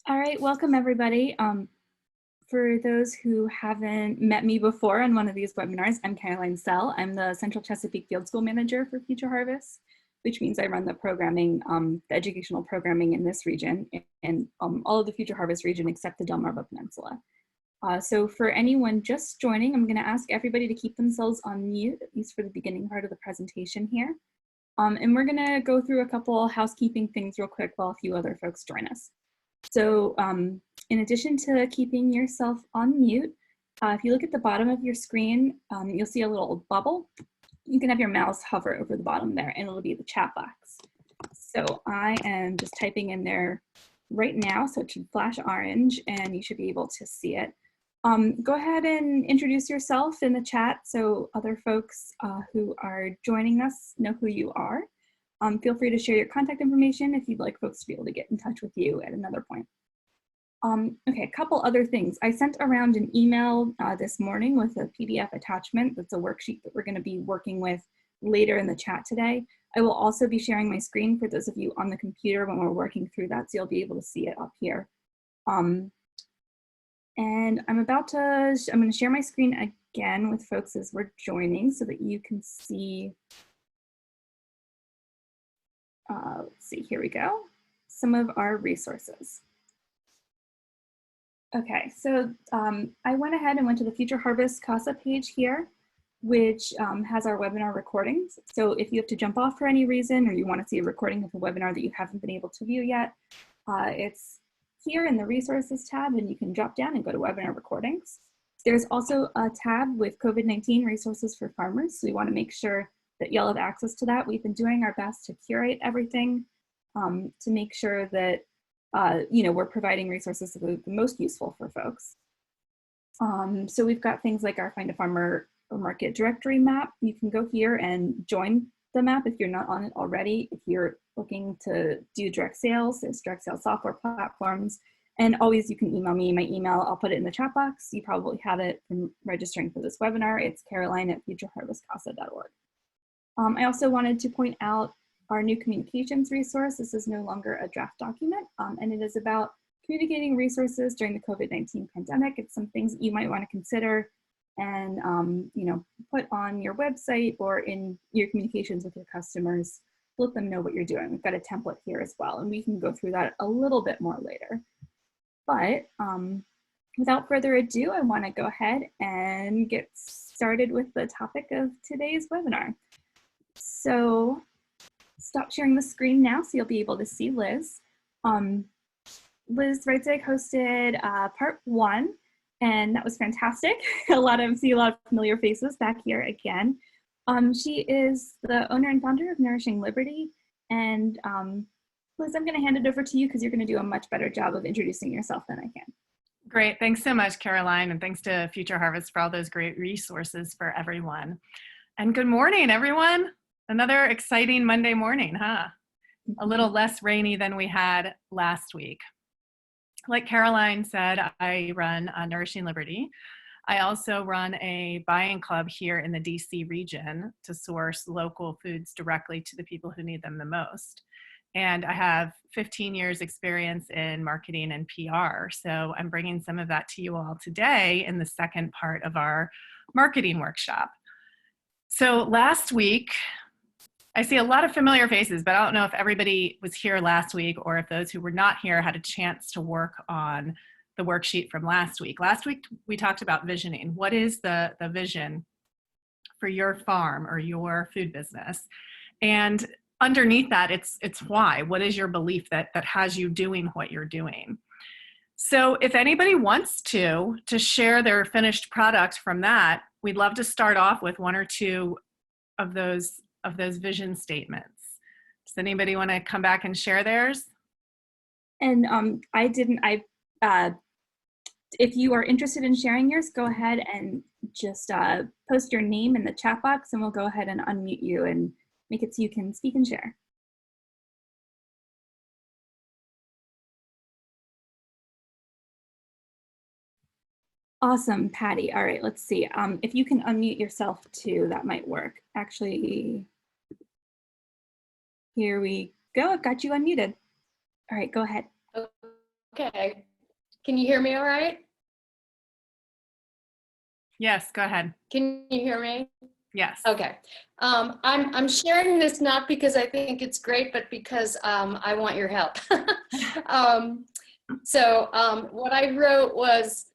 All right, welcome everybody. For those who haven't met me before on one of these webinars, I'm Caroline Sell. I'm the Central Chesapeake Field School Manager for Future Harvest, which means I run the programming, the educational programming in this region and all of the Future Harvest region except the Delmarva Peninsula. So for anyone just joining, I'm going to ask everybody to keep themselves on mute, at least for the beginning part of the presentation here. And we're going to go through a couple housekeeping things real quick while a few other folks join us. So in addition to keeping yourself on mute, if you look at the bottom of your screen, you'll see a little bubble. You can have your mouse hover over the bottom there and it'll be the chat box. So I am just typing in there right now, so it should flash orange and you should be able to see it. Go ahead and introduce yourself in the chat so other folks who are joining us know who you are. Feel free to share your contact information if you'd like folks to be able to get in touch with you at another point. Okay, a couple other things. I sent around an email this morning with a PDF attachment. That's a worksheet that we're going to be working with later in the chat today. I will also be sharing my screen for those of you on the computer when we're working through that, so you'll be able to see it up here. And I'm going to share my screen again with folks as we're joining so that you can see. Let's see, here we go. Some of our resources. Okay, so I went ahead and went to the Future Harvest CASA page here, which has our webinar recordings. So if you have to jump off for any reason or you want to see a recording of a webinar that you haven't been able to view yet, it's here in the resources tab and you can drop down and go to webinar recordings. There's also a tab with COVID-19 resources for farmers. So we want to make sure that y'all have access to that. We've been doing our best to curate everything to make sure that we're providing resources that are the most useful for folks. So we've got things like our Find a Farmer or Market Directory map. You can go here and join the map if you're not on it already. If you're looking to do direct sales, there's direct sales software platforms. And always you can email me. My email, I'll put it in the chat box. You probably have it from registering for this webinar. It's caroline@futureharvestcasa.org. I also wanted to point out our new communications resource. This is no longer a draft document, and it is about communicating resources during the COVID-19 pandemic. It's some things that you might want to consider and put on your website or in your communications with your customers. Let them know what you're doing. We've got a template here as well, and we can go through that a little bit more later. But without further ado, I want to go ahead and get started with the topic of today's webinar. So stop sharing the screen now so you'll be able to see Liz. Liz Reitzig hosted part 1, and that was fantastic. See a lot of familiar faces back here again. She is the owner and founder of Nourishing Liberty. And Liz, I'm going to hand it over to you because you're going to do a much better job of introducing yourself than I can. Great. Thanks so much, Caroline. And thanks to Future Harvest for all those great resources for everyone. And good morning, everyone. Another exciting Monday morning, huh? A little less rainy than we had last week. Like Caroline said, I run Nourishing Liberty. I also run a buying club here in the DC region to source local foods directly to the people who need them the most. And I have 15 years experience in marketing and PR. So I'm bringing some of that to you all today in the second part of our marketing workshop. So last week, I see a lot of familiar faces, but I don't know if everybody was here last week or if those who were not here had a chance to work on the worksheet from last week. Last week, we talked about visioning. What is the vision for your farm or your food business? And underneath that, it's why. What is your belief that has you doing what you're doing? So if anybody wants to share their finished product from that, we'd love to start off with one or two of those vision statements. Does anybody want to come back and share theirs? And if you are interested in sharing yours, go ahead and just post your name in the chat box and we'll go ahead and unmute you and make it so you can speak and share. Awesome, Patty. All right, let's see. If you can unmute yourself too, that might work. Actually, here we go. I've got you unmuted. All right, go ahead. Okay. Can you hear me all right? Yes, go ahead. Can you hear me? Yes. Okay. I'm sharing this not because I think it's great, but because I want your help. What I wrote was,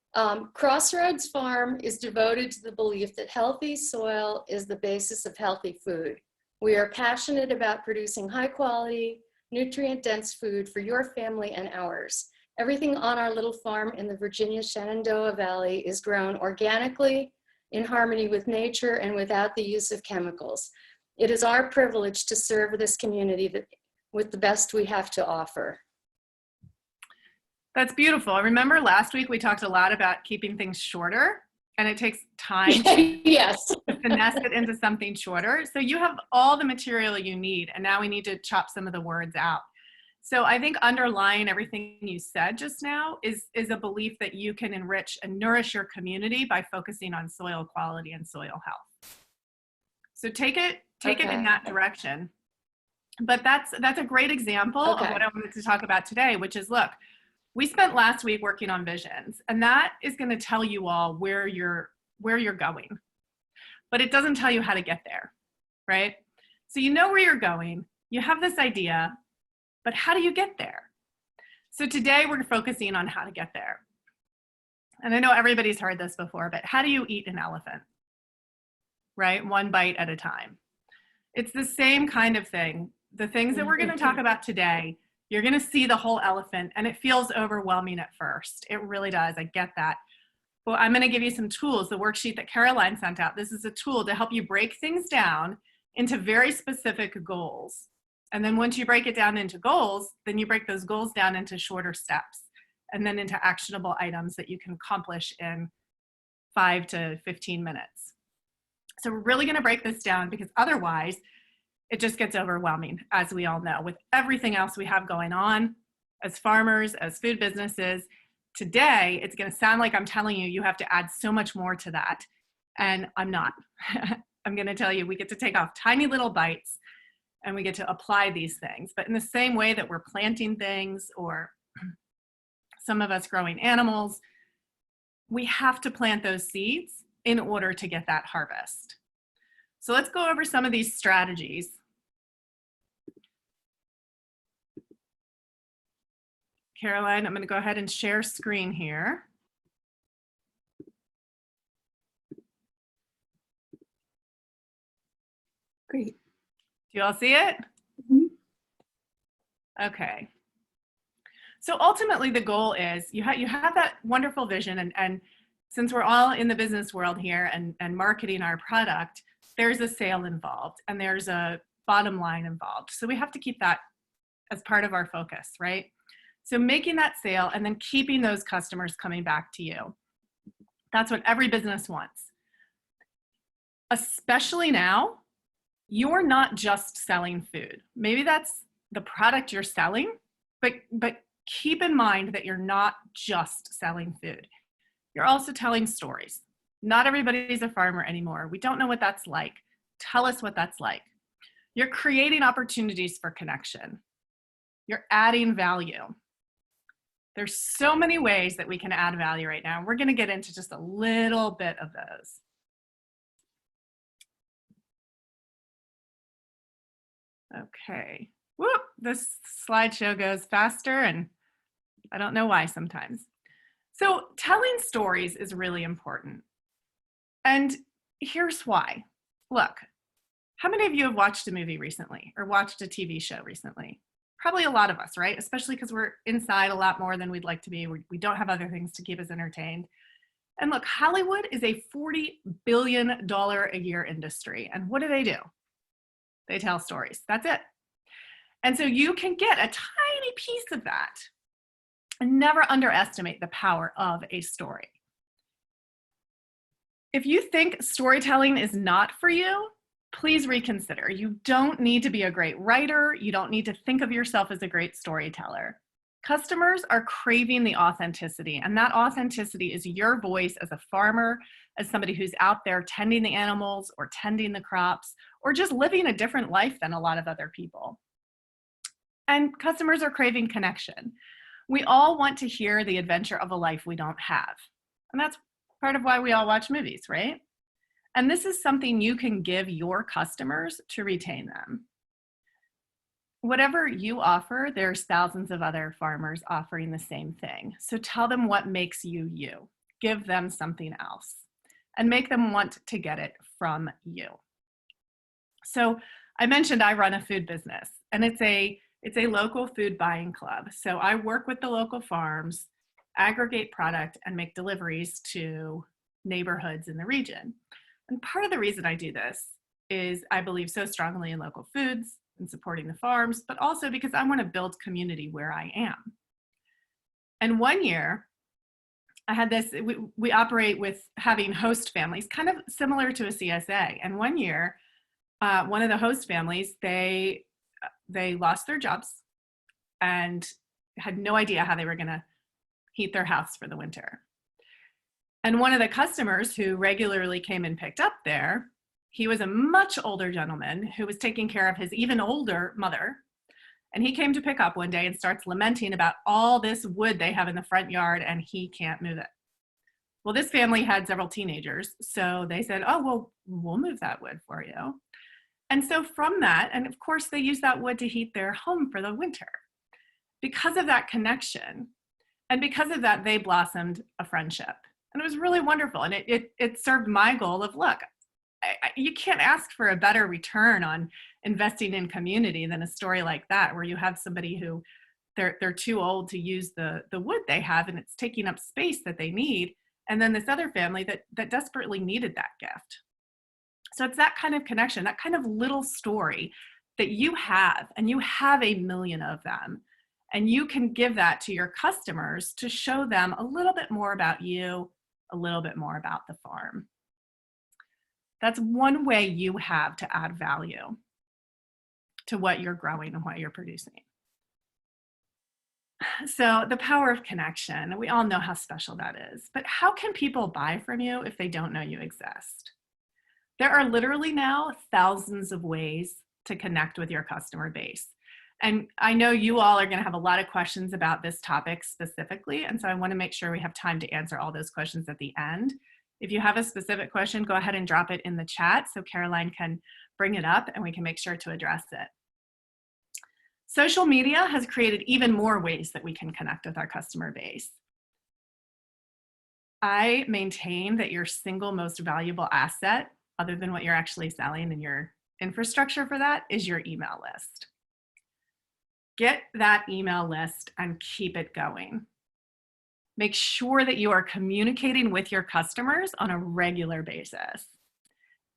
Crossroads Farm is devoted to the belief that healthy soil is the basis of healthy food. We are passionate about producing high quality, nutrient-dense food for your family and ours. Everything on our little farm in the Virginia Shenandoah Valley is grown organically, in harmony with nature, and without the use of chemicals. It is our privilege to serve this community with the best we have to offer. That's beautiful. Remember last week we talked a lot about keeping things shorter, and it takes time Yes. to finesse it into something shorter. So you have all the material you need, and now we need to chop some of the words out. So I think underlying everything you said just now is a belief that you can enrich and nourish your community by focusing on soil quality and soil health. So take it in that direction. But that's a great example of what I wanted to talk about today, which is, look, we spent last week working on visions, and that is going to tell you all where you're going. But it doesn't tell you how to get there, right? So you know where you're going, you have this idea, but how do you get there? So today we're focusing on how to get there. And I know everybody's heard this before, but how do you eat an elephant? Right? One bite at a time. It's the same kind of thing. The things that we're going to talk about today, you're going to see the whole elephant, and it feels overwhelming at first. It really does. I get that. Well, I'm going to give you some tools. The worksheet that Caroline sent out, this is a tool to help you break things down into very specific goals. And then once you break it down into goals, then you break those goals down into shorter steps and then into actionable items that you can accomplish in 5 to 15 minutes. So we're really going to break this down, because otherwise it just gets overwhelming, as we all know, with everything else we have going on as farmers, as food businesses. Today, it's going to sound like I'm telling you, you have to add so much more to that. And I'm not. I'm going to tell you, we get to take off tiny little bites and we get to apply these things. But in the same way that we're planting things, or some of us growing animals, we have to plant those seeds in order to get that harvest. So let's go over some of these strategies. Caroline, I'm going to go ahead and share screen here. Great. Do you all see it? Okay. So ultimately the goal is you have that wonderful vision, and since we're all in the business world here and marketing our product, there's a sale involved and there's a bottom line involved. So we have to keep that as part of our focus, right? So making that sale and then keeping those customers coming back to you. That's what every business wants. Especially now, you're not just selling food. Maybe that's the product you're selling, but keep in mind that you're not just selling food. You're also telling stories. Not everybody's a farmer anymore. We don't know what that's like. Tell us what that's like. You're creating opportunities for connection. You're adding value. There's so many ways that we can add value right now. We're going to get into just a little bit of those. Okay. Whoop, this slideshow goes faster, and I don't know why sometimes. So telling stories is really important. And here's why. Look, how many of you have watched a movie recently or watched a TV show recently? Probably a lot of us, right? Especially because we're inside a lot more than we'd like to be. We don't have other things to keep us entertained. And look, Hollywood is a $40 billion a year industry. And what do? They tell stories. That's it. And so you can get a tiny piece of that. And never underestimate the power of a story. If you think storytelling is not for you, please reconsider. You don't need to be a great writer. You don't need to think of yourself as a great storyteller. Customers are craving the authenticity, and that authenticity is your voice as a farmer, as somebody who's out there tending the animals or tending the crops, or just living a different life than a lot of other people. And customers are craving connection. We all want to hear the adventure of a life we don't have. And that's part of why we all watch movies, right? And this is something you can give your customers to retain them. Whatever you offer, there's thousands of other farmers offering the same thing. So tell them what makes you you. Give them something else and make them want to get it from you. So I mentioned I run a food business, and it's a local food buying club. So I work with the local farms, aggregate product, and make deliveries to neighborhoods in the region. And part of the reason I do this is I believe so strongly in local foods and supporting the farms, but also because I want to build community where I am. And one year, I had this, we operate with having host families, kind of similar to a CSA. And one year, one of the host families, they lost their jobs and had no idea how they were going to heat their house for the winter. And one of the customers who regularly came and picked up there, he was a much older gentleman who was taking care of his even older mother. And he came to pick up one day and starts lamenting about all this wood they have in the front yard and he can't move it. Well, this family had several teenagers, so they said, oh, well, we'll move that wood for you. And so from that, and of course they use that wood to heat their home for the winter. Because of that connection, and because of that, they blossomed a friendship. And it was really wonderful. And it served my goal of, look, you can't ask for a better return on investing in community than a story like that, where you have somebody who they're too old to use the wood they have and it's taking up space that they need. And then this other family that desperately needed that gift. So it's that kind of connection, that kind of little story that you have, and you have a million of them. And you can give that to your customers to show them a little bit more about you, a little bit more about the farm. That's one way you have to add value to what you're growing and what you're producing. So the power of connection, we all know how special that is, but how can people buy from you if they don't know you exist? There are literally now thousands of ways to connect with your customer base. And I know you all are going to have a lot of questions about this topic specifically, and so I want to make sure we have time to answer all those questions at the end. If you have a specific question, go ahead and drop it in the chat so Caroline can bring it up and we can make sure to address it. Social media has created even more ways that we can connect with our customer base. I maintain that your single most valuable asset, other than what you're actually selling and your infrastructure for that, is your email list. Get that email list and keep it going. Make sure that you are communicating with your customers on a regular basis.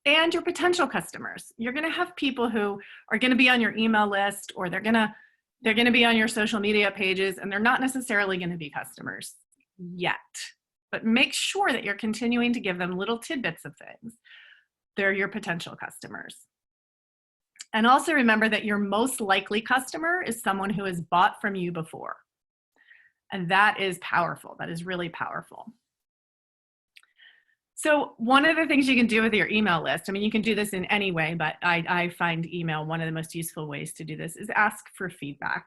And your potential customers. You're going to have people who are going to be on your email list, or they're going to be on your social media pages, and they're not necessarily going to be customers yet. But make sure that you're continuing to give them little tidbits of things. They're your potential customers. And also remember that your most likely customer is someone who has bought from you before. And that is powerful. That is really powerful. So one of the things you can do with your email list, I mean, you can do this in any way, but I find email one of the most useful ways to do this, is ask for feedback.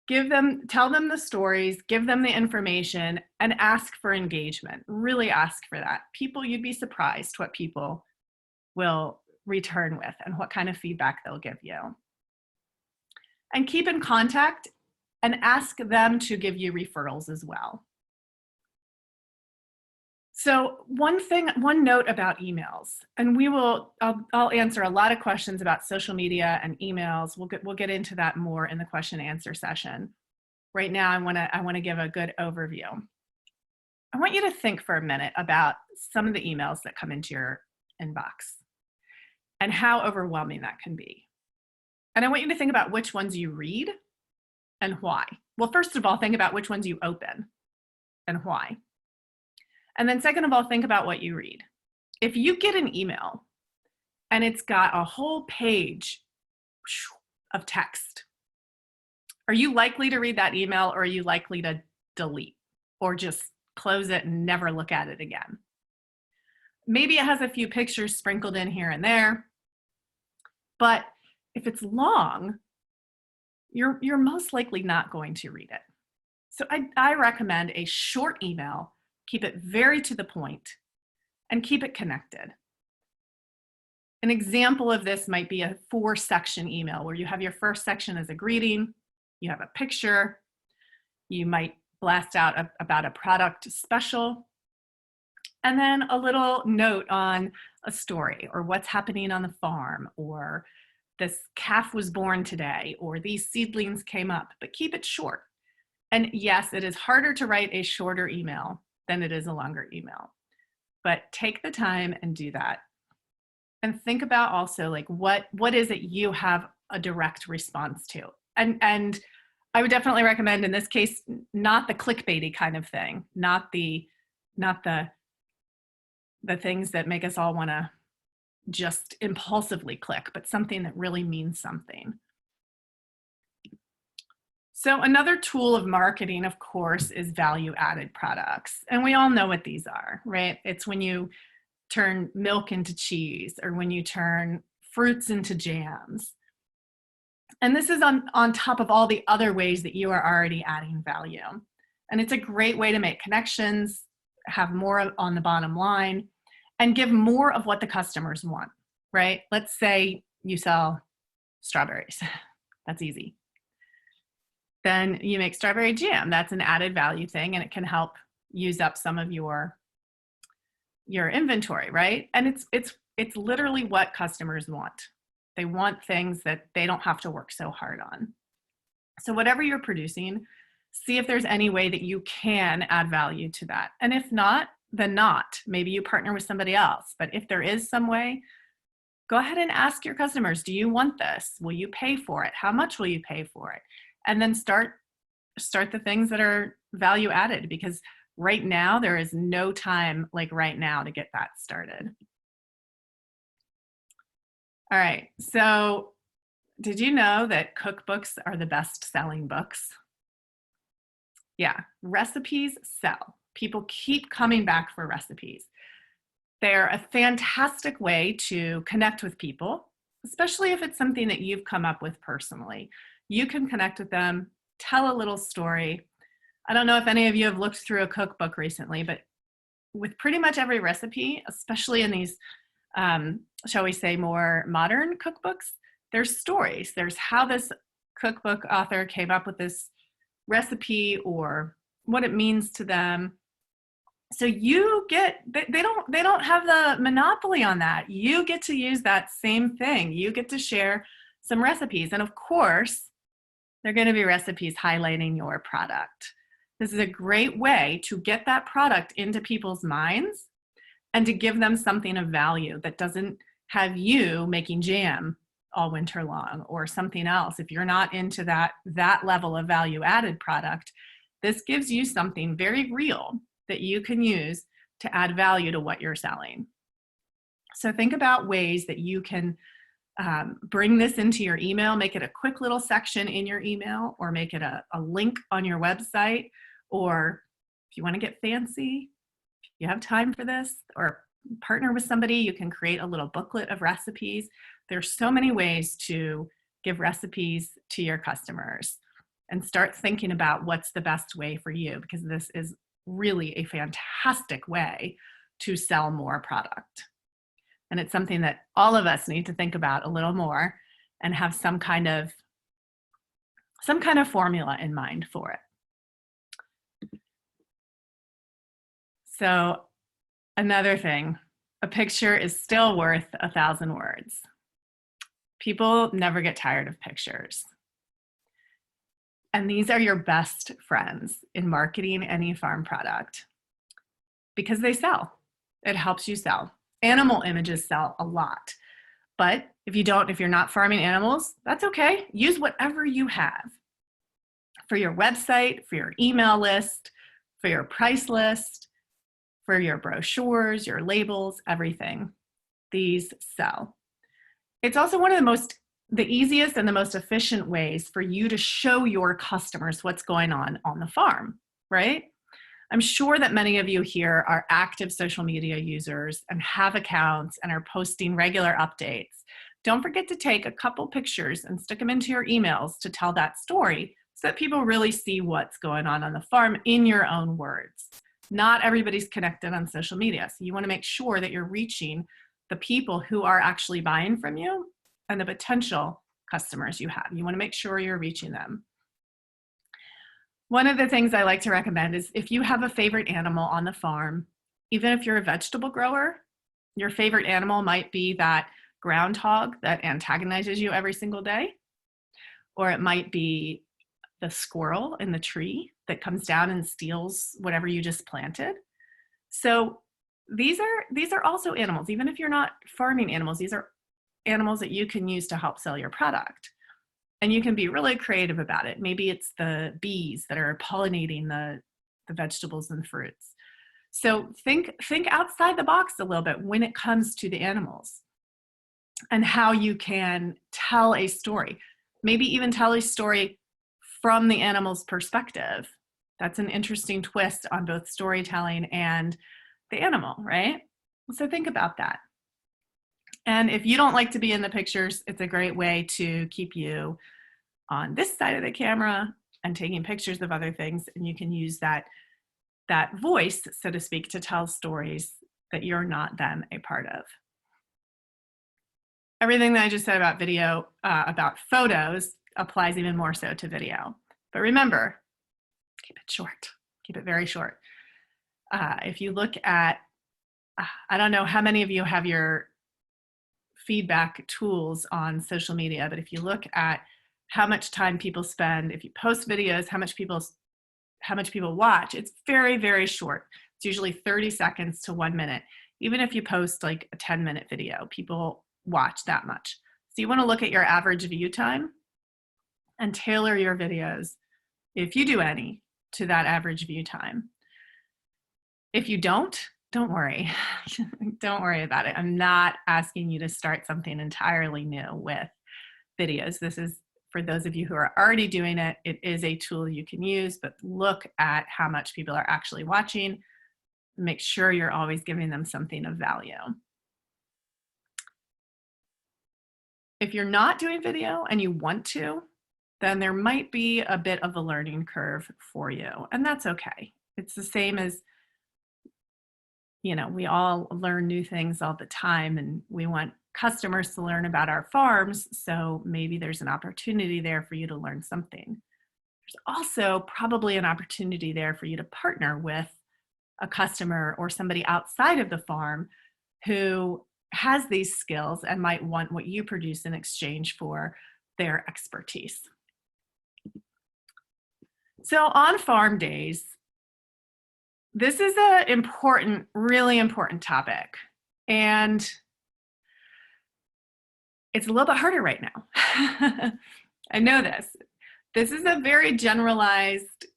Tell them the stories, give them the information, and ask for engagement. Really ask for that. You'd be surprised what people will return with and what kind of feedback they'll give you. And keep in contact and ask them to give you referrals as well. So one note about emails, and I'll answer a lot of questions about social media and emails. We'll get into that more in the question and answer session. Right now, I want to give a good overview. I want you to think for a minute about some of the emails that come into your inbox and how overwhelming that can be. And I want you to think about which ones you read and why. Well, first of all, think about which ones you open and why. And then second of all, think about what you read. If you get an email and it's got a whole page of text, are you likely to read that email, or are you likely to delete or just close it and never look at it again? Maybe it has a few pictures sprinkled in here and there, but if it's long, you're most likely not going to read it. So I recommend a short email, keep it very to the point, and keep it connected. An example of this might be a 4-section email where you have your first section as a greeting, you have a picture, you might blast out about a product special, and then a little note on a story or what's happening on the farm, or this calf was born today, or these seedlings came up, but keep it short. And yes, it is harder to write a shorter email than it is a longer email, but take the time and do that. And think about also like what is it you have a direct response to? And I would definitely recommend in this case, not the clickbaity kind of thing, not the things that make us all want to just impulsively click, but something that really means something. So another tool of marketing, of course, is value-added products. And we all know what these are, right? It's when you turn milk into cheese, or when you turn fruits into jams. And this is on top of all the other ways that you are already adding value. And it's a great way to make connections, have more on the bottom line, and give more of what the customers want, right? Let's say you sell strawberries. That's easy. Then you make strawberry jam. That's an added value thing, and it can help use up some of your inventory, right? And it's literally what customers want. They want things that they don't have to work so hard on. So whatever you're producing, see if there's any way that you can add value to that. And if not, then not. Maybe you partner with somebody else. But if there is some way, go ahead and ask your customers, do you want this? Will you pay for it? How much will you pay for it? And then start the things that are value added, because right now there is no time like right now to get that started. All right, so did you know that cookbooks are the best-selling books? Yeah, recipes sell. People keep coming back for recipes. They're a fantastic way to connect with people, especially if it's something that you've come up with personally. You can connect with them, tell a little story. I don't know if any of you have looked through a cookbook recently, but with pretty much every recipe, especially in these, shall we say, more modern cookbooks, there's stories. There's how this cookbook author came up with this recipe or what it means to them. So you get, they don't have the monopoly on that. You get to use that same thing. You get to share some recipes. And of course, they're going to be recipes highlighting your product. This is a great way to get that product into people's minds and to give them something of value that doesn't have you making jam all winter long or something else. If you're not into that level of value added product, this gives you something very real that you can use to add value to what you're selling. So think about ways that you can bring this into your email, make it a quick little section in your email, or make it a link on your website, or if you want to get fancy, if you have time for this, or partner with somebody, you can create a little booklet of recipes. There's so many ways to give recipes to your customers, and start thinking about what's the best way for you, because this is really a fantastic way to sell more product. And it's something that all of us need to think about a little more and have some kind of formula in mind for it. So another thing, a picture is still worth 1,000 words. People never get tired of pictures. And these are your best friends in marketing any farm product because they sell. It helps you sell. Animal images sell a lot. But if you're not farming animals, that's okay. Use whatever you have for your website, for your email list, for your price list, for your brochures, your labels, everything. These sell. It's also one of the easiest and the most efficient ways for you to show your customers what's going on the farm, right? I'm sure that many of you here are active social media users and have accounts and are posting regular updates. don't forget to take a couple pictures and stick them into your emails to tell that story so that people really see what's going on the farm in your own words. Not everybody's connected on social media, so you want to make sure that you're reaching the people who are actually buying from you and the potential customers you have. You want to make sure you're reaching them. One of the things I like to recommend is if you have a favorite animal on the farm, even if you're a vegetable grower, your favorite animal might be that groundhog that antagonizes you every single day, or it might be the squirrel in the tree that comes down and steals whatever you just planted. So these are also animals. Even if you're not farming animals, these are animals that you can use to help sell your product. And you can be really creative about it. Maybe it's the bees that are pollinating the vegetables and fruits. So think outside the box a little bit when it comes to the animals and how you can tell a story. Maybe even tell a story from the animal's perspective. That's an interesting twist on both storytelling and the animal, right? So think about that. And if you don't like to be in the pictures, it's a great way to keep you on this side of the camera and taking pictures of other things. And you can use that voice, so to speak, to tell stories that you're not then a part of. Everything that I just said about video, about photos, applies even more so to video. But remember, keep it short, keep it very short. If you look at, I don't know how many of you have your feedback tools on social media, but if you look at how much time people spend, if you post videos, how much people watch, it's very, very short. It's usually 30 seconds to 1 minute. Even if you post like a 10-minute video, people watch that much. So you want to look at your average view time and tailor your videos, if you do any, to that average view time. If you don't worry. Don't worry about it. I'm not asking you to start something entirely new with videos. This is for those of you who are already doing it. It is a tool you can use, but look at how much people are actually watching. Make sure you're always giving them something of value. If you're not doing video and you want to, then there might be a bit of a learning curve for you, and that's okay. It's the same as, you know, we all learn new things all the time, and we want customers to learn about our farms, so maybe there's an opportunity there for you to learn something. There's also probably an opportunity there for you to partner with a customer or somebody outside of the farm who has these skills and might want what you produce in exchange for their expertise. So on farm days, this is an important, really important topic. And it's a little bit harder right now. I know this. This is a very generalized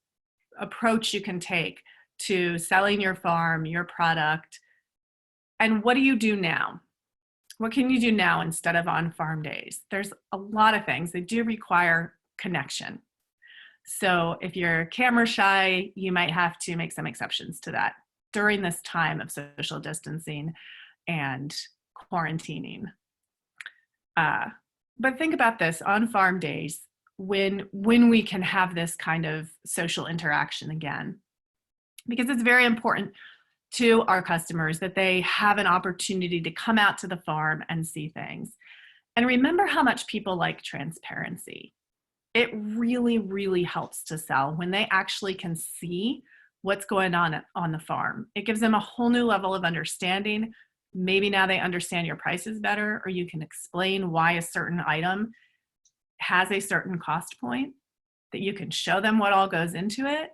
approach you can take to selling your farm, your product. And what do you do now? What can you do now instead of on farm days? There's a lot of things that do require connection. So if you're camera shy, you might have to make some exceptions to that during this time of social distancing and quarantining. But think about this on farm days, when we can have this kind of social interaction again, because it's very important to our customers that they have an opportunity to come out to the farm and see things. And remember how much people like transparency. It really, really helps to sell when they actually can see what's going on the farm. It gives them a whole new level of understanding. Maybe now they understand your prices better, or you can explain why a certain item has a certain cost point, that you can show them what all goes into it,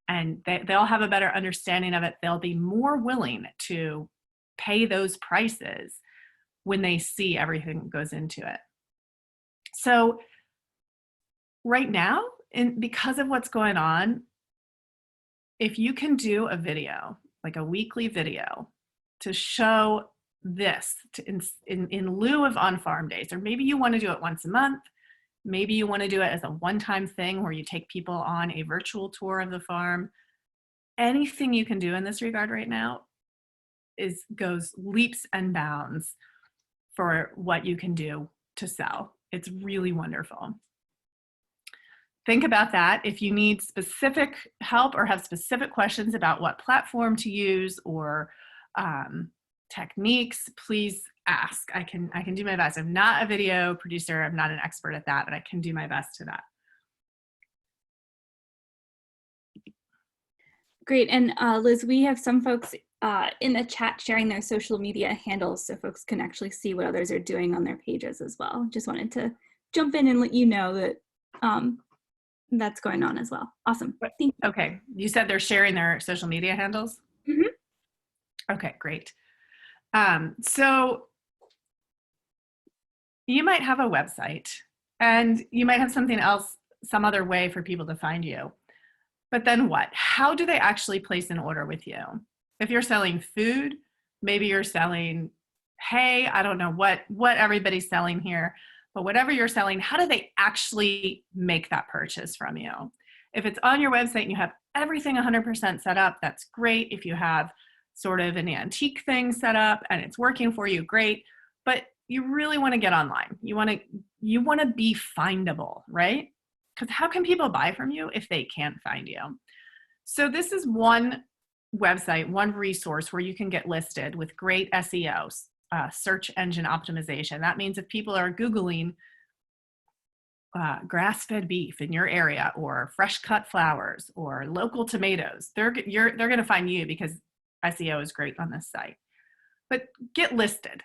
and they'll have a better understanding of it. They'll be more willing to pay those prices when they see everything that goes into it. So right now, because of what's going on, if you can do a video, like a weekly video, to show this in lieu of on farm days, or maybe you want to do it once a month, maybe you want to do it as a one-time thing where you take people on a virtual tour of the farm. Anything you can do in this regard right now goes leaps and bounds for what you can do to sell. It's really wonderful. Think about that. If you need specific help or have specific questions about what platform to use or techniques, please ask. I can do my best. I'm not a video producer. I'm not an expert at that, but I can do my best to that. Great. And Liz, we have some folks in the chat sharing their social media handles so folks can actually see what others are doing on their pages as well. Just wanted to jump in and let you know that that's going on as well. Awesome. Thank you. Okay. You said they're sharing their social media handles? Mm-hmm. Okay, great. So you might have a website and you might have something else, some other way for people to find you. But then what? How do they actually place an order with you? If you're selling food, maybe you're selling hay, I don't know what everybody's selling here, but whatever you're selling, how do they actually make that purchase from you? If it's on your website and you have everything 100% set up, that's great. If you have sort of an antique thing set up and it's working for you, great. But you really want to get online. You want to be findable, right? Because how can people buy from you if they can't find you? So this is one website, one resource where you can get listed with great SEO, search engine optimization. That means if people are Googling grass-fed beef in your area or fresh cut flowers or local tomatoes, they're going to find you because SEO is great on this site. But get listed.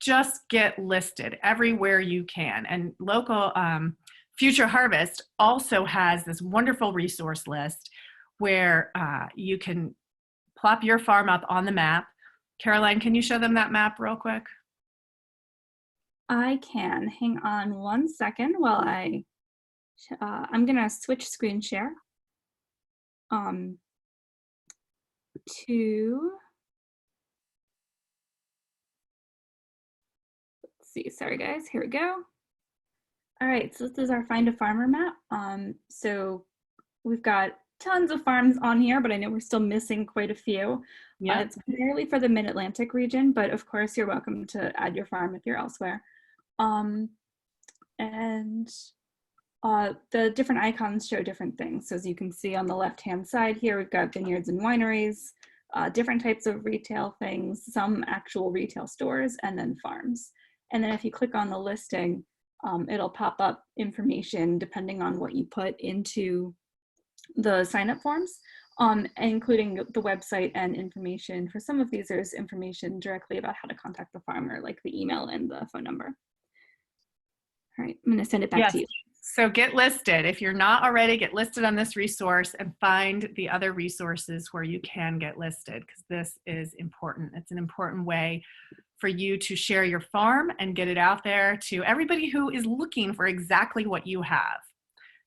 Just get listed everywhere you can. And local Future Harvest also has this wonderful resource list where you can plop your farm up on the map. Caroline, can you show them that map real quick? I can. Hang on one second while I'm gonna switch screen share to, let's see, sorry guys, here we go. All right, so this is our Find a Farmer map. So we've got tons of farms on here, but I know we're still missing quite a few. Yeah. It's primarily for the Mid-Atlantic region, but of course you're welcome to add your farm if you're elsewhere. And the different icons show different things. So as you can see on the left-hand side here, we've got vineyards and wineries, different types of retail things, some actual retail stores, and then farms. And then if you click on the listing, it'll pop up information depending on what you put into the sign-up forms, including the website and information. For some of these, there's information directly about how to contact the farmer, like the email and the phone number. All right, I'm going to send it back to you. So get listed. If you're not already, get listed on this resource and find the other resources where you can get listed, because this is important. It's an important way for you to share your farm and get it out there to everybody who is looking for exactly what you have.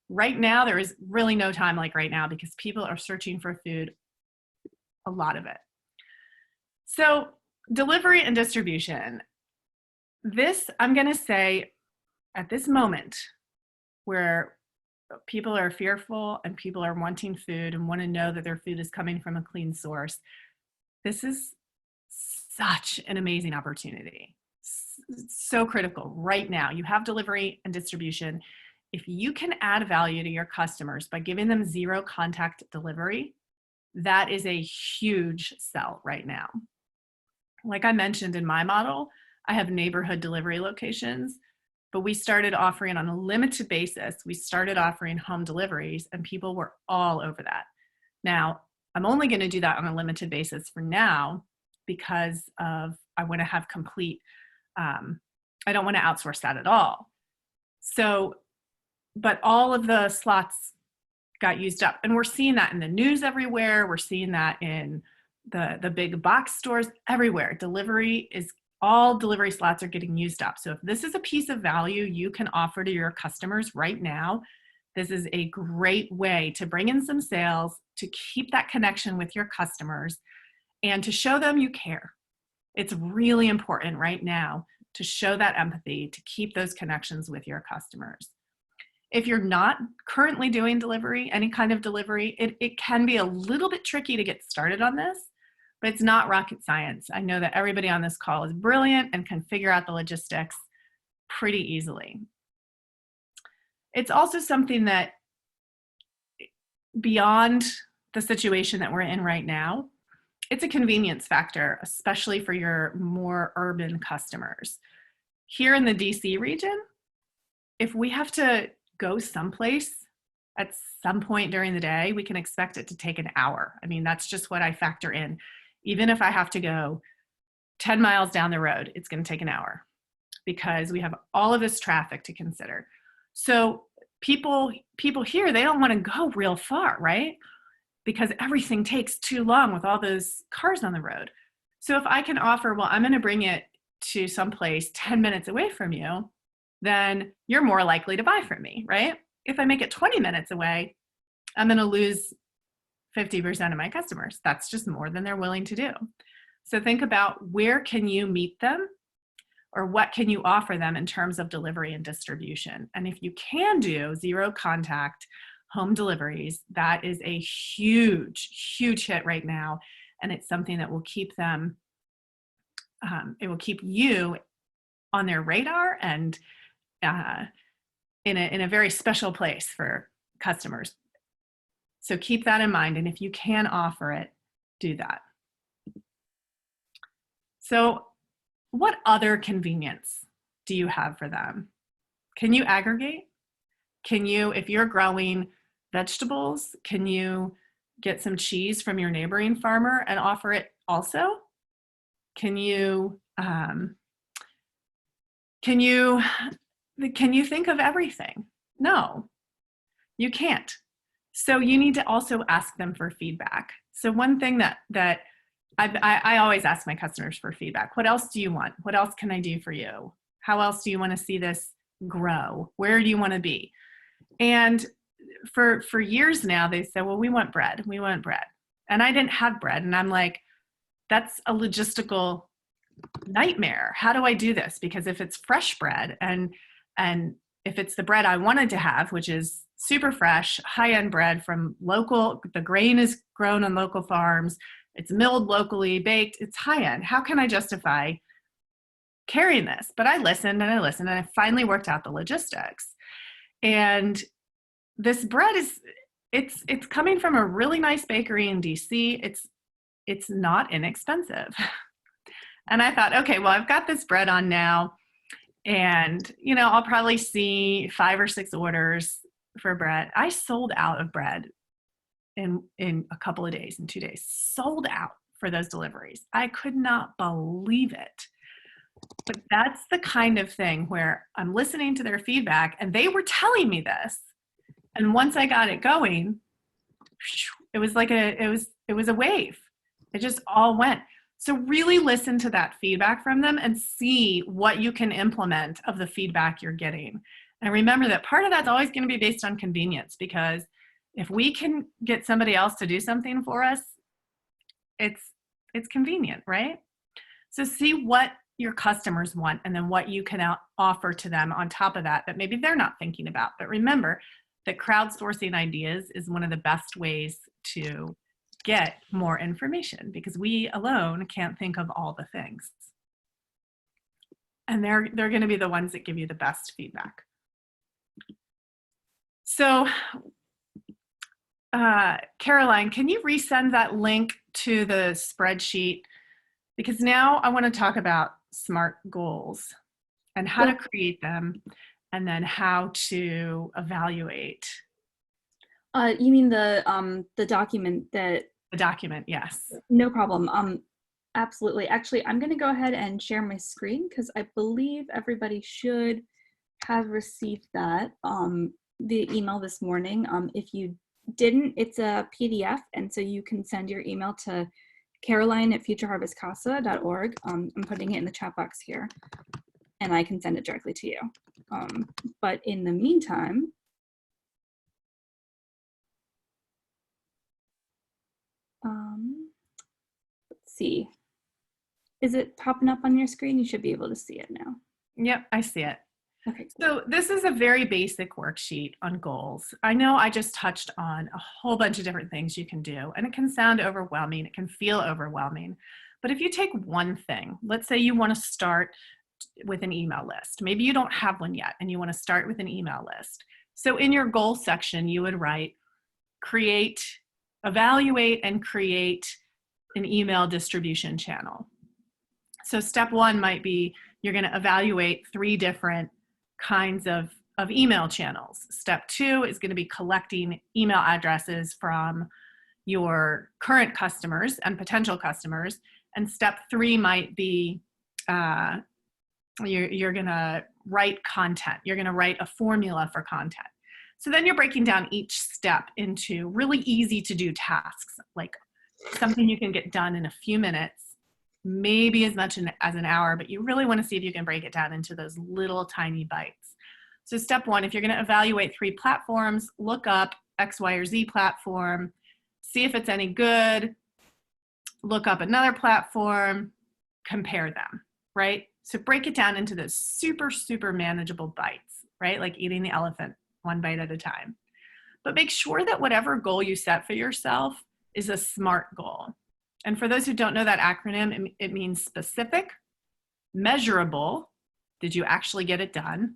Right now, there is really no time like right now because people are searching for food, a lot of it. So delivery and distribution. This, I'm going to say, at this moment where people are fearful and people are wanting food and want to know that their food is coming from a clean source, this is such an amazing opportunity. So critical right now. You have delivery and distribution. If you can add value to your customers by giving them zero contact delivery, that is a huge sell right now. Like I mentioned in my model, I have neighborhood delivery locations, but we started offering on a limited basis. We started offering home deliveries and people were all over that. Now, I'm only going to do that on a limited basis for now because of I want to have complete, I don't want to outsource that at all. So, but all of the slots got used up. And we're seeing that in the news everywhere. We're seeing that in the big box stores everywhere. All delivery slots are getting used up. So if this is a piece of value you can offer to your customers right now, this is a great way to bring in some sales, to keep that connection with your customers, and to show them you care. It's really important right now to show that empathy, to keep those connections with your customers. If you're not currently doing delivery, any kind of delivery, it can be a little bit tricky to get started on this, but it's not rocket science. I know that everybody on this call is brilliant and can figure out the logistics. pretty easily. It's also something that, beyond the situation that we're in right now, it's a convenience factor, especially for your more urban customers. Here in the DC region, if we have to go someplace at some point during the day, we can expect it to take an hour. I mean, that's just what I factor in. Even if I have to go 10 miles down the road, it's going to take an hour because we have all of this traffic to consider. So people here, they don't want to go real far, right? Because everything takes too long with all those cars on the road. So if I can offer, well, I'm going to bring it to someplace 10 minutes away from you, then you're more likely to buy from me, right? If I make it 20 minutes away, I'm going to lose 50% of my customers. That's just more than they're willing to do. So think about, where can you meet them, or what can you offer them in terms of delivery and distribution? And if you can do zero contact home deliveries, that is a huge, huge hit right now. And it's something that will keep them, it will keep you on their radar and in a very special place for customers. So keep that in mind. And if you can offer it, do that. So what other convenience do you have for them? Can you aggregate? Can you, if you're growing vegetables, can you get some cheese from your neighboring farmer and offer it also? Can you think of everything? No, you can't. So you need to also ask them for feedback. So one thing that I always ask my customers for feedback. What else do you want? What else can I do for you? How else do you want to see this grow? Where do you want to be? And for years now, they said, well, we want bread. We want bread. And I didn't have bread. And I'm like, that's a logistical nightmare. How do I do this? Because if it's fresh bread and if it's the bread I wanted to have, which is super fresh, high-end bread from local, the grain is grown on local farms, it's milled locally, baked, it's high-end. How can I justify carrying this? But I listened and I listened, and I finally worked out the logistics. And this bread is, it's coming from a really nice bakery in DC. It's not inexpensive. And I thought, okay, well, I've got this bread on now, and I'll probably see 5 or 6 orders for bread. I sold out of bread in a couple of days, in 2 days, sold out for those deliveries. I could not believe it. But that's the kind of thing where I'm listening to their feedback, and they were telling me this. And once I got it going, it was like it was a wave. It just all went. So really listen to that feedback from them and see what you can implement of the feedback you're getting. And remember that part of that's always going to be based on convenience, because if we can get somebody else to do something for us, it's convenient, right? So see what your customers want, and then what you can offer to them on top of that maybe they're not thinking about. But remember that crowdsourcing ideas is one of the best ways to get more information, because we alone can't think of all the things. And they're going to be the ones that give you the best feedback. So Caroline, can you resend that link to the spreadsheet? Because now I want to talk about SMART goals and how to create them, and then how to evaluate. You mean the document that? The document, yes. No problem. Absolutely. Actually, I'm going to go ahead and share my screen, because I believe everybody should have received that the email this morning. If you didn't, it's a PDF, and so you can send your email to caroline@futureharvestcasa.org. I'm putting it in the chat box here, and I can send it directly to you. But in the meantime, let's see. Is it popping up on your screen? You should be able to see it now. Yep, I see it. Okay. So this is a very basic worksheet on goals. I know I just touched on a whole bunch of different things you can do, and it can sound overwhelming. It can feel overwhelming. But if you take one thing, let's say you want to start with an email list. Maybe you don't have one yet and you want to start with an email list. So in your goal section, you would write, evaluate and create an email distribution channel. So step one might be you're going to evaluate 3 different kinds of email channels. Step 2 is going to be collecting email addresses from your current customers and potential customers. And step 3 might be you're going to write content. You're going to write a formula for content. So then you're breaking down each step into really easy to do tasks, like something you can get done in a few minutes, maybe as much as an hour, but you really want to see if you can break it down into those little tiny bites. So step 1, if you're going to evaluate 3 platforms, look up X, Y, or Z platform, see if it's any good, look up another platform, compare them, right? So break it down into those super, super manageable bites, right? Like eating the elephant one bite at a time. But make sure that whatever goal you set for yourself is a SMART goal. And for those who don't know that acronym, it means specific, measurable, did you actually get it done?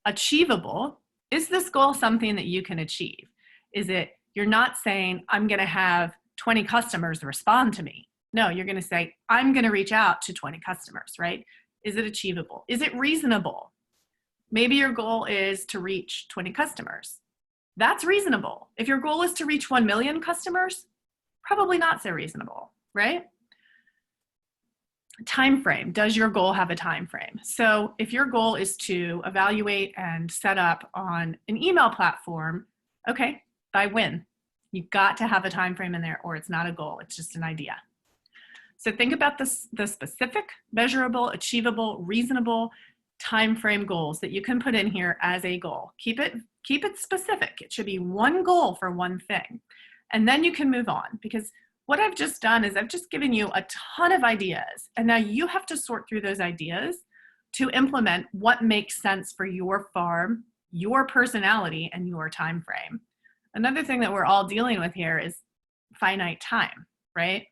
Achievable, is this goal something that you can achieve? Is it, you're not saying, I'm going to have 20 customers respond to me. No, you're going to say, I'm going to reach out to 20 customers, right? Is it achievable? Is it reasonable? Maybe your goal is to reach 20 customers. That's reasonable. If your goal is to reach 1 million customers, probably not so reasonable, right? Time frame. Does your goal have a time frame? So if your goal is to evaluate and set up on an email platform, okay, by when? You've got to have a time frame in there, or it's not a goal, it's just an idea. So think about the specific, measurable, achievable, reasonable time frame goals that you can put in here as a goal. Keep it specific. It should be one goal for one thing. And then you can move on, because what I've just done is I've just given you a ton of ideas, and now you have to sort through those ideas to implement what makes sense for your farm, your personality, and your time frame. Another thing that we're all dealing with here is finite time, right?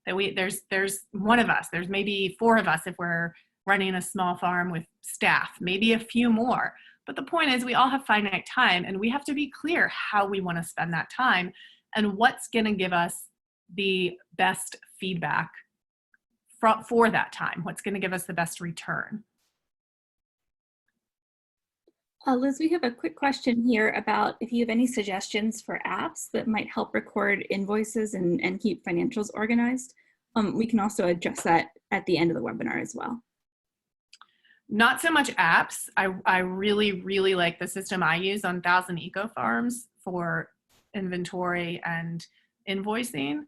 That there's one of us, there's maybe 4 of us if we're running a small farm with staff, maybe a few more. But the point is we all have finite time, and we have to be clear how we want to spend that time and what's going to give us the best feedback for that time, what's going to give us the best return. Liz, we have a quick question here about if you have any suggestions for apps that might help record invoices and keep financials organized. We can also address that at the end of the webinar as well. Not so much apps. I really, really like the system I use on 1,000 Eco Farms for inventory and invoicing.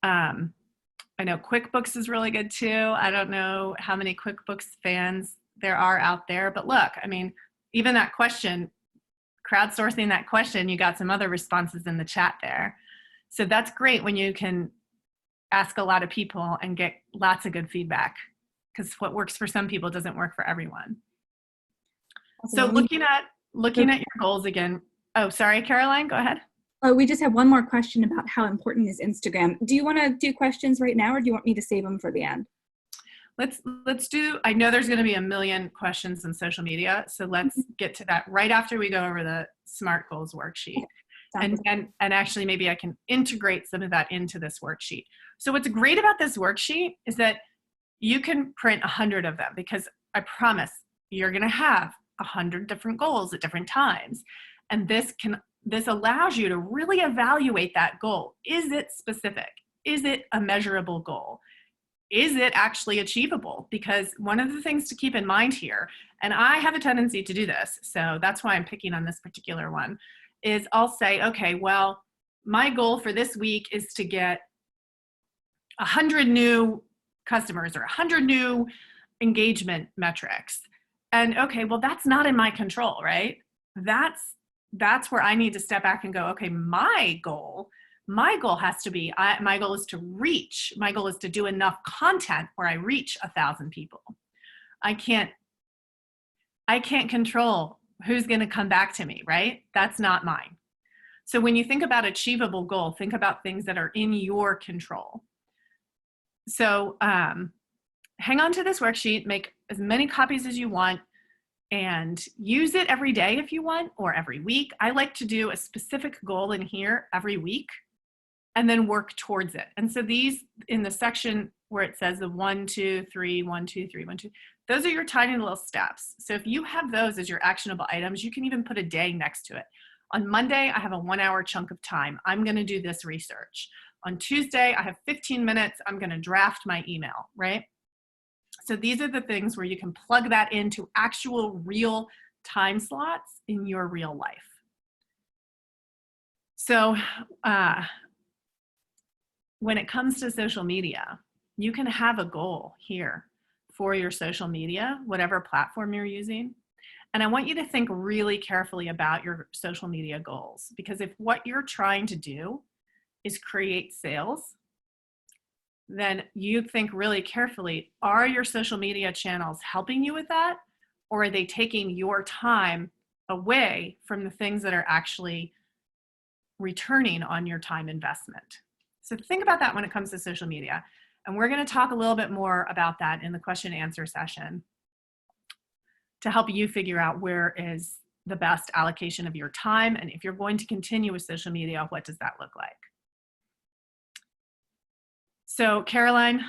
I know QuickBooks is really good too. I don't know how many QuickBooks fans there are out there, but look, I mean, even that question, crowdsourcing that question, you got some other responses in the chat there. So that's great when you can ask a lot of people and get lots of good feedback, because what works for some people doesn't work for everyone. So looking at your goals again. Oh, sorry, Caroline, go ahead. We just have one more question about how important is Instagram. Do you want to do questions right now, or do you want me to save them for the end? Let's do, I know there's going to be a million questions in social media, so let's get to that right after we go over the SMART Goals worksheet. And actually maybe I can integrate some of that into this worksheet. So what's great about this worksheet is that you can print 100 of them, because I promise you're going to have 100 different goals at different times. And this allows you to really evaluate that goal. Is it specific? Is it a measurable goal? Is it actually achievable? Because one of the things to keep in mind here, and I have a tendency to do this, so that's why I'm picking on this particular one, is I'll say, okay, well, my goal for this week is to get 100 new customers or 100 new engagement metrics. And okay, well, that's not in my control, right? That's where I need to step back and go, okay, my goal has to be, my goal is to reach, my goal is to do enough content where I reach 1,000 people. I can't control who's going to come back to me, right? That's not mine. So when you think about achievable goal, think about things that are in your control. So hang on to this worksheet, make as many copies as you want, and use it every day if you want, or every week. I like to do a specific goal in here every week and then work towards it. And so these, in the section where it says the 1, 2, 3, 1, 2, 3, 1, 2, those are your tiny little steps. So if you have those as your actionable items, you can even put a day next to it. On Monday, I have a 1-hour chunk of time. I'm gonna do this research. On Tuesday, I have 15 minutes. I'm gonna draft my email, right? So these are the things where you can plug that into actual real time slots in your real life. So when it comes to social media, you can have a goal here for your social media, whatever platform you're using. And I want you to think really carefully about your social media goals, because if what you're trying to do is create sales, then you think really carefully, are your social media channels helping you with that? Or are they taking your time away from the things that are actually returning on your time investment? So think about that when it comes to social media. And we're going to talk a little bit more about that in the question and answer session to help you figure out where is the best allocation of your time. And if you're going to continue with social media, what does that look like? So Caroline.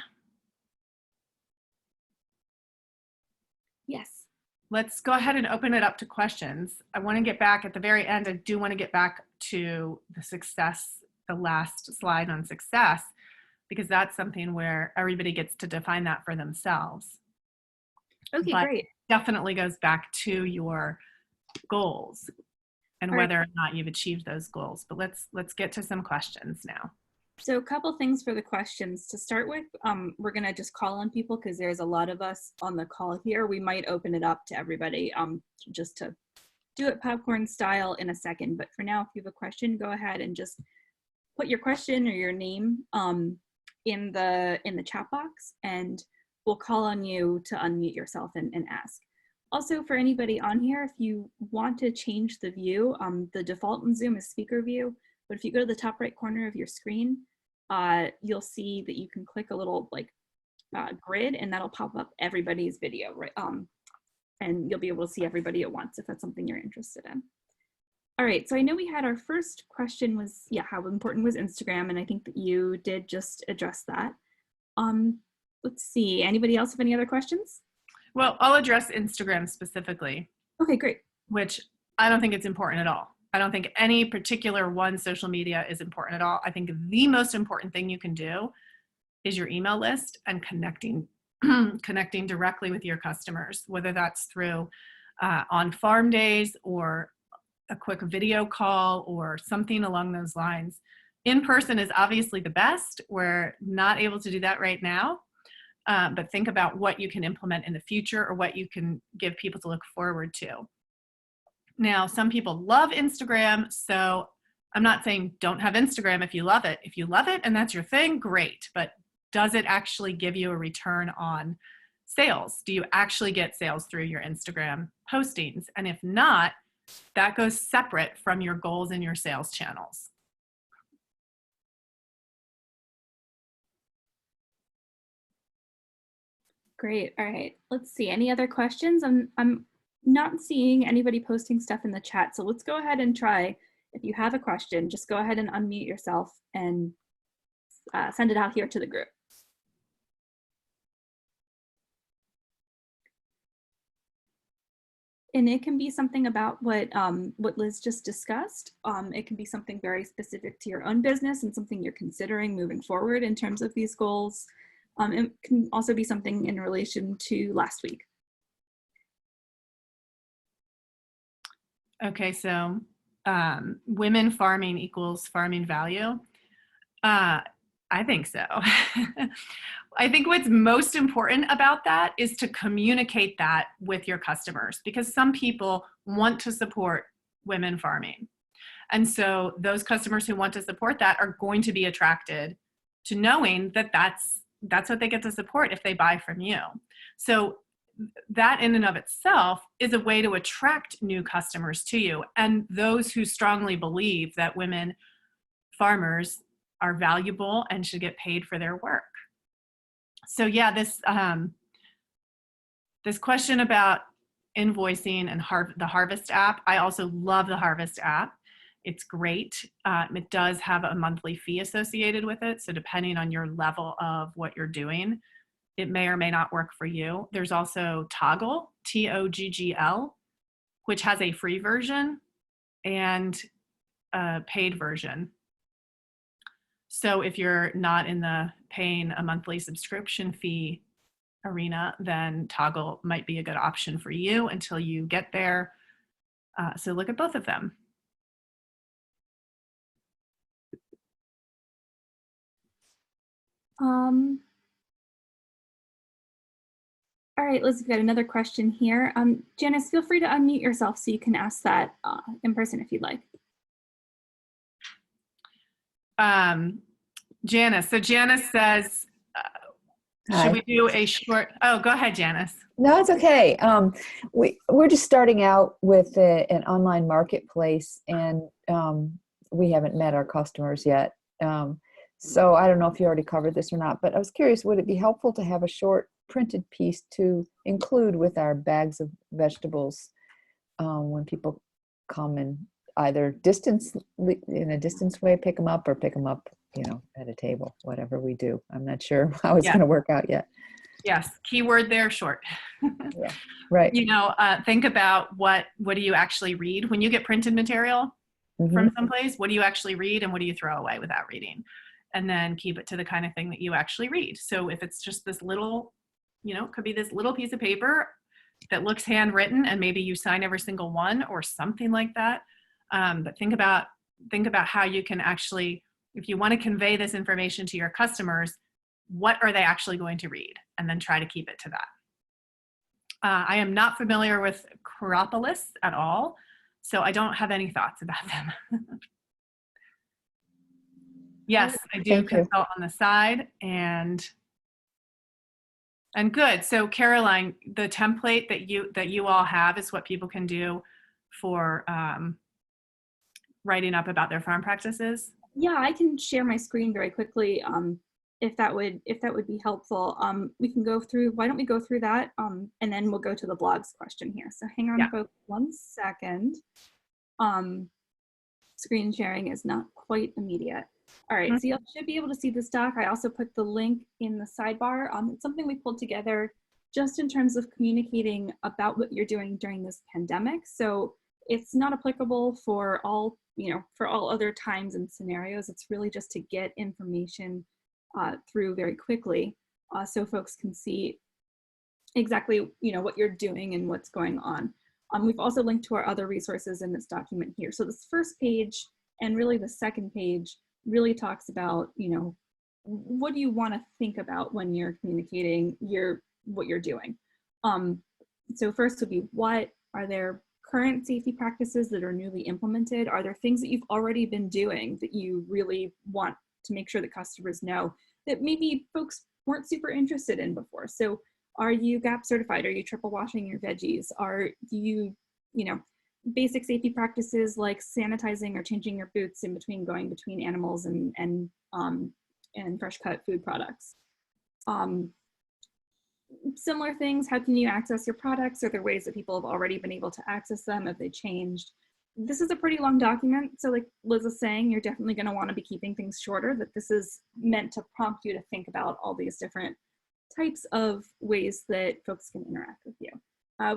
Yes. Let's go ahead and open it up to questions. I want to get back at the very end. I do want to get back to the success, the last slide on success, because that's something where everybody gets to define that for themselves. Okay, but great. Definitely goes back to your goals and All whether right. or not you've achieved those goals. But let's get to some questions now. So a couple things for the questions to start with. We're going to just call on people because there's a lot of us on the call here. We might open it up to everybody just to do it popcorn style in a second. But for now, if you have a question, go ahead and just put your question or your name in the chat box, and we'll call on you to unmute yourself and ask. Also, for anybody on here, if you want to change the view, the default in Zoom is speaker view. But if you go to the top right corner of your screen, you'll see that you can click a little grid, and that'll pop up everybody's video, right? And you'll be able to see everybody at once if that's something you're interested in. All right, so I know we had our first question was, yeah, how important was Instagram? And I think that you did just address that. Let's see, anybody else have any other questions? Well, I'll address Instagram specifically. Okay, great. Which I don't think it's important at all. I don't think any particular one social media is important at all. I think the most important thing you can do is your email list and connecting directly with your customers, whether that's through on farm days or a quick video call or something along those lines. In person is obviously the best. We're not able to do that right now, but think about what you can implement in the future or what you can give people to look forward to. Now, some people love Instagram, so I'm not saying don't have Instagram if you love it. If you love it and that's your thing, great. But does it actually give you a return on sales? Do you actually get sales through your Instagram postings? And if not, that goes separate from your goals and your sales channels. Great. All right. Let's see. Any other questions? I'm not seeing anybody posting stuff in the chat, so let's go ahead and try. If you have a question, just go ahead and unmute yourself and send it out here to the group. And it can be something about what Liz just discussed. It can be something very specific to your own business and something you're considering moving forward in terms of these goals. It can also be something in relation to last week. Okay, so women farming equals farming value. I think so. I think what's most important about that is to communicate that with your customers, because some people want to support women farming. And so those customers who want to support that are going to be attracted to knowing that that's what they get to support if they buy from you. So that in and of itself is a way to attract new customers to you, and those who strongly believe that women farmers are valuable and should get paid for their work. So yeah, this This question about invoicing and the Harvest app. I also love the Harvest app. It's great. It does have a monthly fee associated with it. So depending on your level of what you're doing, it may or may not work for you. There's also Toggle, T-O-G-G-L, which has a free version and a paid version. So if you're not in the paying a monthly subscription fee arena, then Toggle might be a good option for you until you get there. So look at both of them. All right, Liz, we've got another question here. Janice, feel free to unmute yourself so you can ask that in person if you'd like. Janice, so Janice says, should we do a short, oh, go ahead, Janice. No, it's okay. We're just starting out with an online marketplace, and we haven't met our customers yet. So I don't know if you already covered this or not, but I was curious, would it be helpful to have a short printed piece to include with our bags of vegetables when people come and either in a distance way, pick them up, or pick them up, at a table, whatever we do. I'm not sure how it's going to work out yet. Yes, keyword there, short. Yeah, right. Think about what do you actually read when you get printed material from someplace? What do you actually read, and what do you throw away without reading? And then keep it to the kind of thing that you actually read. So if it's just this little, it could be this little piece of paper that looks handwritten, and maybe you sign every single one or something like that. But think about how you can actually, if you want to convey this information to your customers, what are they actually going to read? And then try to keep it to that. I am not familiar with Acropolis at all, so I don't have any thoughts about them. Yes, I do consult on the side, and good. So Caroline, the template that you all have is what people can do for writing up about their farm practices. Yeah, I can share my screen very quickly if that would be helpful. We can go through. Why don't we go through that and then we'll go to the blogs question here. So hang on, folks, 1 second. Screen sharing is not quite immediate. All right, so you should be able to see this doc. I also put the link in the sidebar. It's something we pulled together just in terms of communicating about what you're doing during this pandemic. So it's not applicable for all, for all other times and scenarios. It's really just to get information through very quickly so folks can see exactly, what you're doing and what's going on. We've also linked to our other resources in this document here. So this first page and really the second page really talks about, what do you want to think about when you're communicating what you're doing. So first would be, what are there current safety practices that are newly implemented? Are there things that you've already been doing that you really want to make sure that customers know that maybe folks weren't super interested in before? So are you GAP certified? Are you triple washing your veggies? Do you, basic safety practices like sanitizing or changing your boots in between going between animals and fresh cut food products? Similar things, how can you access your products? Are there ways that people have already been able to access them? Have they changed? This is a pretty long document, so like Liz is saying, you're definitely going to want to be keeping things shorter, that this is meant to prompt you to think about all these different types of ways that folks can interact with you.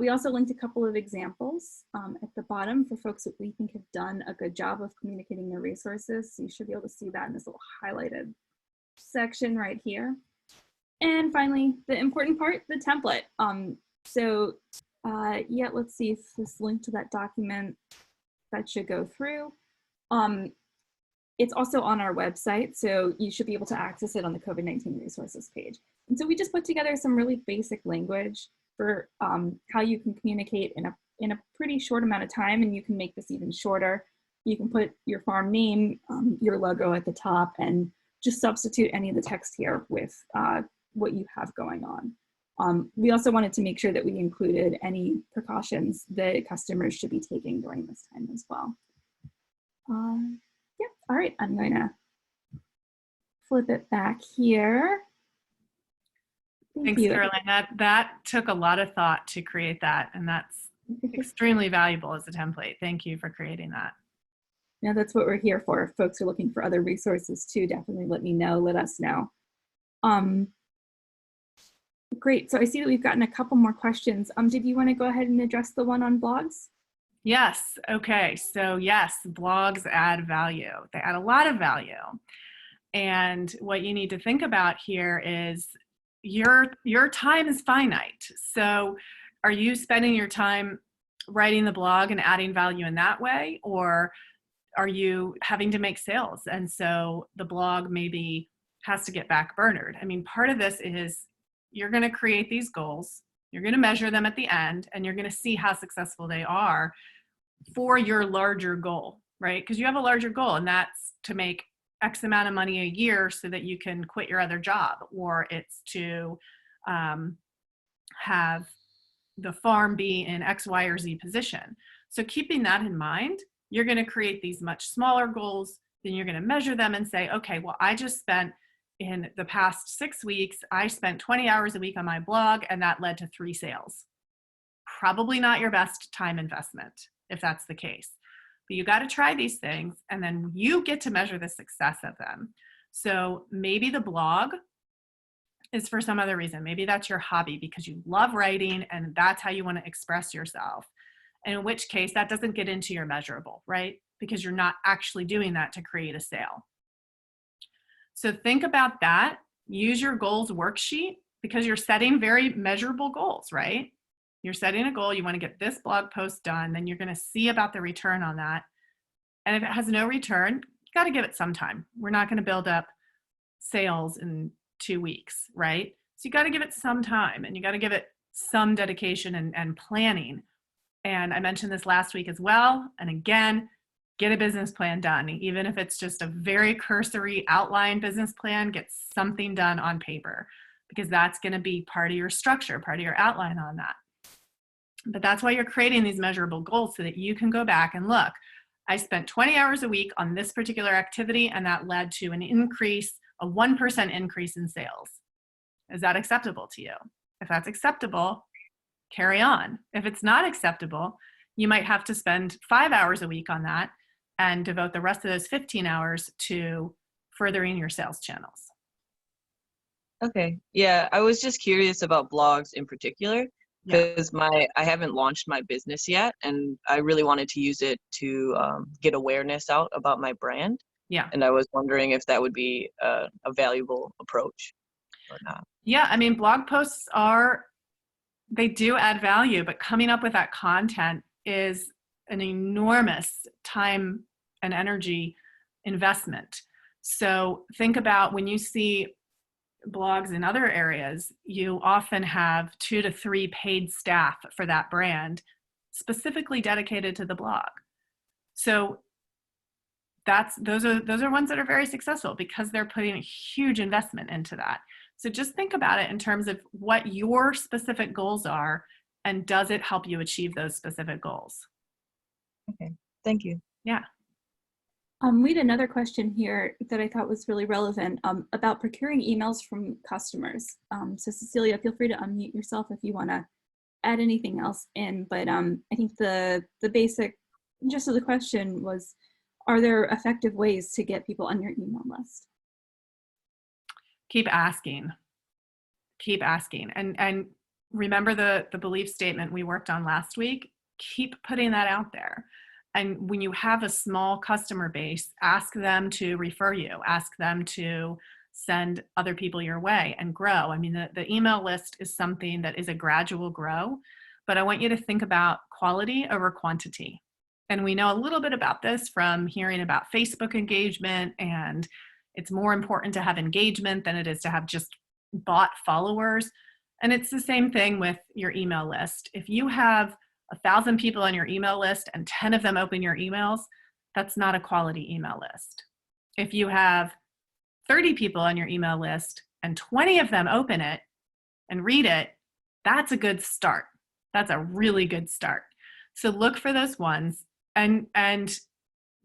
We also linked a couple of examples at the bottom for folks that we think have done a good job of communicating their resources. So you should be able to see that in this little highlighted section right here. And finally, the important part, the template. Yeah, let's see if this link to that document, that should go through. It's also on our website, so you should be able to access it on the COVID-19 resources page. And so we just put together some really basic language for how you can communicate in a pretty short amount of time, and you can make this even shorter. You can put your farm name, your logo at the top, and just substitute any of the text here with what you have going on. We also wanted to make sure that we included any precautions that customers should be taking during this time as well. Yeah, all right, I'm going to flip it back here. Thank Thanks, you. Caroline. That took a lot of thought to create that, and that's extremely valuable as a template. Thank you for creating that. Yeah, that's what we're here for. If folks are looking for other resources too, definitely let me know, let us know. Great, so I see that we've gotten a couple more questions. Did you want to go ahead and address the one on blogs? Yes, okay, so yes, blogs add value. They add a lot of value. And what you need to think about here is your time is finite. So are you spending your time writing the blog and adding value in that way? Or are you having to make sales? And so the blog maybe has to get back burnered. I mean, part of this is you're going to create these goals, you're going to measure them at the end, and you're going to see how successful they are for your larger goal, right? Because you have a larger goal, and that's to make X amount of money a year so that you can quit your other job, or it's to have the farm be in X, Y, or Z position. So keeping that in mind, you're going to create these much smaller goals. Then you're going to measure them and say, okay, well, I just spent in the past 6 weeks, I spent 20 hours a week on my blog, and that led to 3 sales. Probably not your best time investment if that's the case. But you got to try these things, and then you get to measure the success of them. So maybe the blog is for some other reason. Maybe that's your hobby because you love writing and that's how you want to express yourself. And in which case that doesn't get into your measurable, right? Because you're not actually doing that to create a sale. So think about that. Use your goals worksheet because you're setting very measurable goals, right? You're setting a goal, you want to get this blog post done, then you're going to see about the return on that. And if it has no return, you got to give it some time. We're not going to build up sales in 2 weeks, right? So you got to give it some time, and you got to give it some dedication and planning. And I mentioned this last week as well. And again, get a business plan done. Even if it's just a very cursory outline business plan, get something done on paper because that's going to be part of your structure, part of your outline on that. But that's why you're creating these measurable goals so that you can go back and look, I spent 20 hours a week on this particular activity and that led to an increase, a 1% increase in sales. Is that acceptable to you? If that's acceptable, carry on. If it's not acceptable, you might have to spend 5 hours a week on that and devote the rest of those 15 hours to furthering your sales channels. Okay. Yeah, I was just curious about blogs in particular because I haven't launched my business yet, and I really wanted to use it to get awareness out about my brand. Yeah. And I was wondering if that would be a valuable approach or not. Yeah, I mean, blog posts they do add value, but coming up with that content is an enormous time and energy investment. So think about when you see blogs in other areas, you often have 2 to 3 paid staff for that brand specifically dedicated to the blog. So those are ones that are very successful because they're putting a huge investment into that. So just think about it in terms of what your specific goals are and does it help you achieve those specific goals? Okay, thank you. Yeah. We had another question here that I thought was really relevant about procuring emails from customers. So Cecilia, feel free to unmute yourself if you want to add anything else in. But I think the basic gist of the question was, are there effective ways to get people on your email list? Keep asking. Keep asking. And remember the belief statement we worked on last week? Keep putting that out there. And when you have a small customer base, ask them to refer you, ask them to send other people your way and grow. I mean, the email list is something that is a gradual grow, but I want you to think about quality over quantity. And we know a little bit about this from hearing about Facebook engagement, and it's more important to have engagement than it is to have just bot followers. And it's the same thing with your email list. If you have 1,000 people on your email list and 10 of them open your emails, that's not a quality email list. If you have 30 people on your email list and 20 of them open it and read it, that's a good start. That's a really good start. So look for those ones and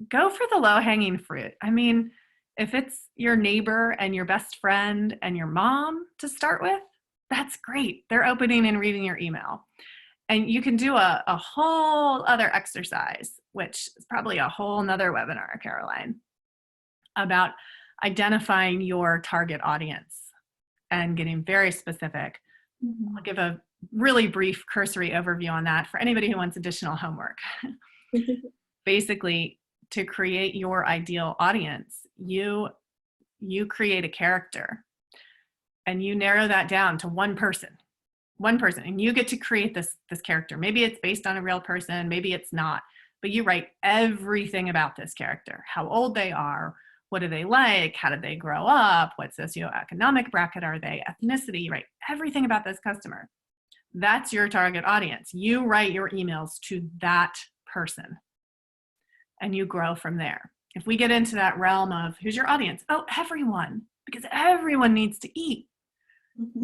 go for the low-hanging fruit. I mean, if it's your neighbor and your best friend and your mom to start with, That's great. They're opening and reading your email. And you can do a whole other exercise, which is probably a whole nother webinar, Caroline, about identifying your target audience and getting very specific. I'll give a really brief cursory overview on that for anybody who wants additional homework. Basically, to create your ideal audience, you create a character and you narrow that down to one person, and you get to create this character. Maybe it's based on a real person, maybe it's not, but you write everything about this character: how old they are, what do they like, how did they grow up, what socioeconomic bracket are they, ethnicity. You write everything about this customer. That's your target audience. You write your emails to that person and you grow from there. If we get into that realm of who's your audience? Oh, everyone, because everyone needs to eat.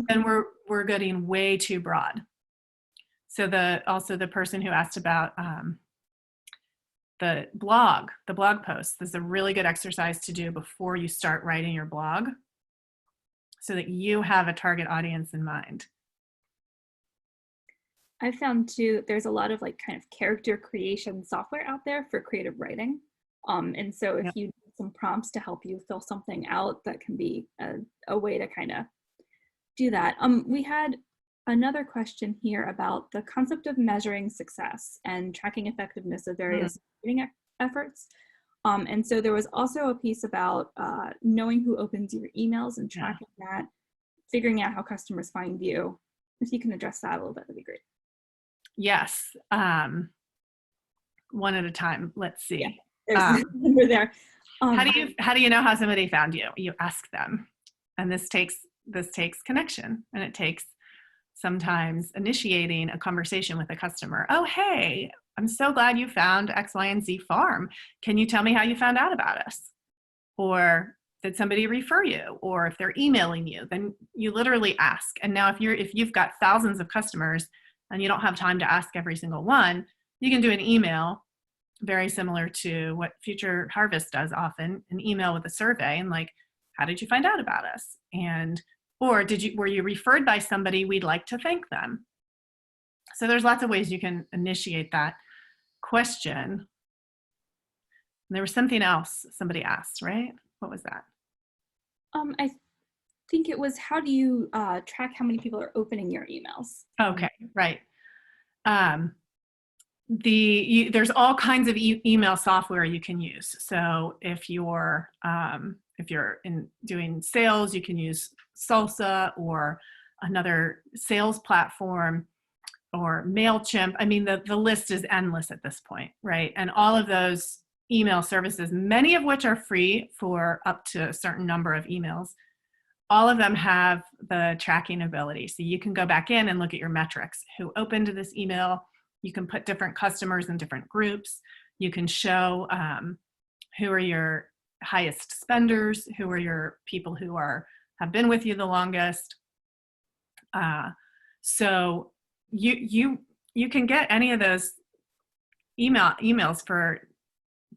Then we're getting way too broad. So also the person who asked about the blog post, this is a really good exercise to do before you start writing your blog so that you have a target audience in mind. I found too, there's a lot of like kind of character creation software out there for creative writing. And so if you need some prompts to help you fill something out, that can be a way to kind of do that. We had another question here about the concept of measuring success and tracking effectiveness of various marketing efforts. And so there was also a piece about knowing who opens your emails and tracking that, figuring out how customers find you. If you can address that a little bit, that'd be great. Yes. One at a time. Let's see. Yeah, we're there. How do you know how somebody found you? You ask them, and this takes connection, and it takes sometimes initiating a conversation with a customer. Oh, hey, I'm so glad you found X, Y, and Z farm. Can you tell me how you found out about us? Or did somebody refer you? Or if they're emailing you, then you literally ask. And now if you've got thousands of customers and you don't have time to ask every single one, you can do an email very similar to what Future Harvest does often, an email with a survey and like, how did you find out about us? And or were you referred by somebody? We'd like to thank them. So there's lots of ways you can initiate that question. And there was something else somebody asked, right? What was that? I think it was, how do you track how many people are opening your emails? Okay, right. There's all kinds of email software you can use. So if you're doing sales, you can use Salsa or another sales platform or MailChimp. I mean, the list is endless at this point, right? And all of those email services, many of which are free for up to a certain number of emails, all of them have the tracking ability. So you can go back in and look at your metrics. Who opened this email? You can put different customers in different groups. You can show who are your highest spenders, who are your people who have been with you the longest. So you can get any of those emails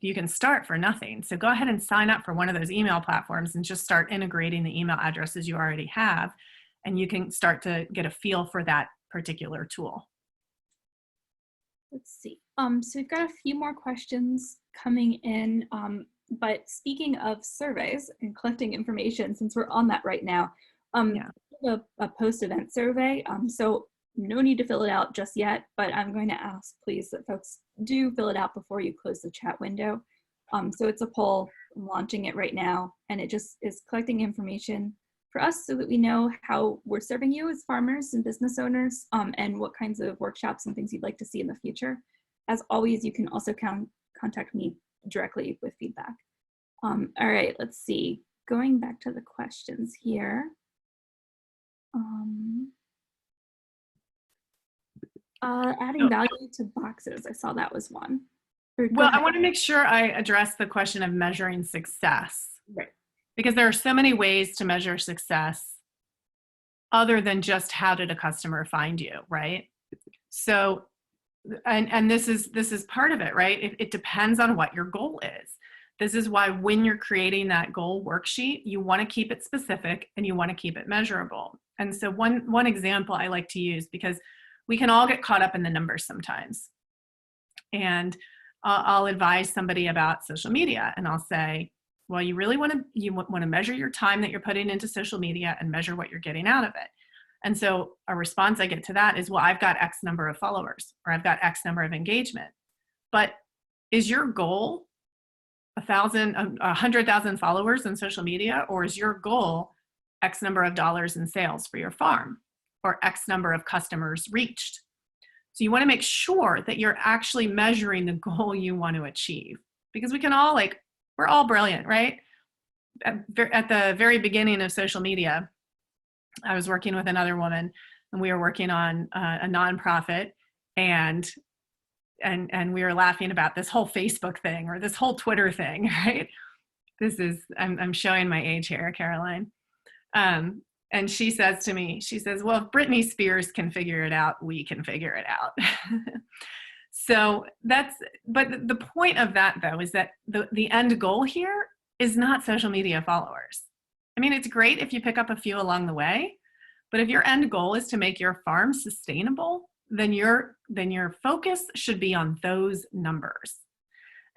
you can start for nothing. So go ahead and sign up for one of those email platforms and just start integrating the email addresses you already have, and you can start to get a feel for that particular tool. Let's see. So we've got a few more questions coming in, but speaking of surveys and collecting information, since we're on that right now, a post-event survey. So no need to fill it out just yet, but I'm going to ask, please, that folks do fill it out before you close the chat window. So it's a poll. I'm launching it right now, and it just is collecting information for us so that we know how we're serving you as farmers and business owners, and what kinds of workshops and things you'd like to see in the future. As always, you can also contact me directly with feedback. All right, let's see. Going back to the questions here. Adding value to boxes. I saw that was one. Well, I want to make sure I address the question of measuring success. Right. Because there are so many ways to measure success other than just how did a customer find you, right? So, and this is part of it, right? It depends on what your goal is. This is why when you're creating that goal worksheet, you want to keep it specific and you want to keep it measurable. And so one example I like to use, because we can all get caught up in the numbers sometimes. And I'll advise somebody about social media, and I'll say, well, you really want to measure your time that you're putting into social media and measure what you're getting out of it. And so a response I get to that is, well, I've got X number of followers, or I've got X number of engagement. But is your goal 100,000 followers on social media, or is your goal X number of dollars in sales for your farm, or X number of customers reached? So you want to make sure that you're actually measuring the goal you want to achieve, because we can all, we're all brilliant, right? At the very beginning of social media, I was working with another woman, and we were working on a nonprofit, and we were laughing about this whole Facebook thing or this whole Twitter thing, right? I'm showing my age here, Caroline. And she says to me, she says, well, if Britney Spears can figure it out, we can figure it out. So but the point of that, though, is that the end goal here is not social media followers. I mean, it's great if you pick up a few along the way, but if your end goal is to make your farm sustainable, then your focus should be on those numbers.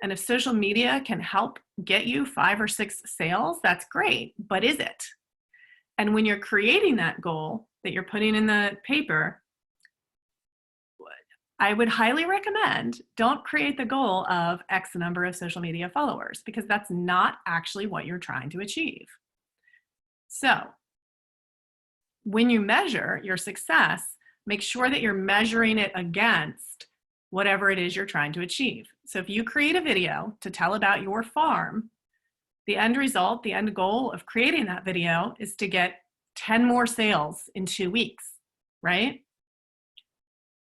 And if social media can help get you 5 or 6 sales, that's great, but is it? And when you're creating that goal that you're putting in the paper, I would highly recommend don't create the goal of X number of social media followers, because that's not actually what you're trying to achieve. So when you measure your success, make sure that you're measuring it against whatever it is you're trying to achieve. So if you create a video to tell about your farm, the end result, the end goal of creating that video is to get 10 more sales in 2 weeks, right?